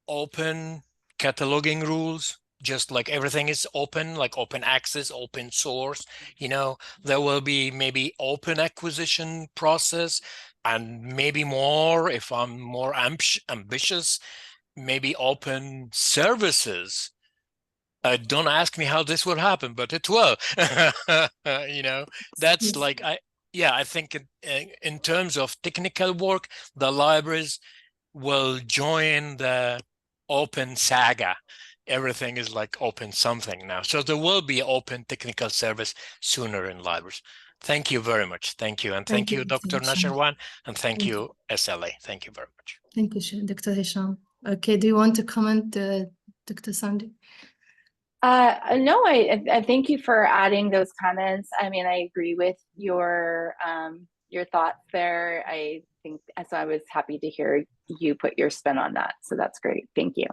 open cataloging rules, just like everything is open, like open access, open source. There will be maybe open acquisition process, and maybe more, if I'm more ambitious, maybe open services. Don't ask me how this will happen, but it will. That's like, I think in terms of technical work, the libraries will join the open saga. Everything is like open something now. So there will be open technical service sooner in libraries. Thank you very much. Thank you. And thank you, Dr. Nasharwan, and thank you, SLA. Thank you very much. Thank you, Dr. Hisham. Okay, do you want to comment, Dr. Sandy? No, I thank you for adding those comments. I mean, I agree with your thoughts there. I think, so I was happy to hear you put your spin on that. So that's great. Thank you.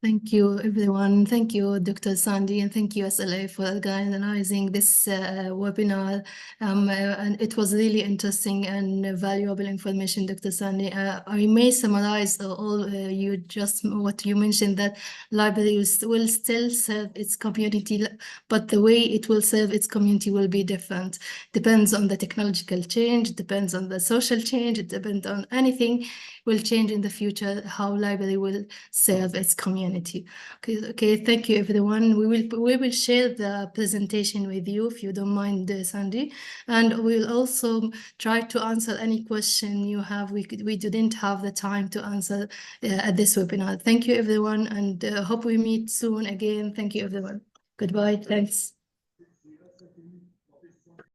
Thank you, everyone. Thank you, Dr. Sandy, and thank you, SLA, for organizing this webinar. And it was really interesting and valuable information, Dr. Sandy. I may summarize all what you mentioned, that libraries will still serve its community, but the way it will serve its community will be different. Depends on the technological change, depends on the social change, it depends on anything will change in the future, how library will serve its community. Okay, thank you, everyone. We will share the presentation with you, if you don't mind, Sandy, and we'll also try to answer any question you have. We didn't have the time to answer at this webinar. Thank you, everyone, and hope we meet soon again. Thank you, everyone. Goodbye. Thanks.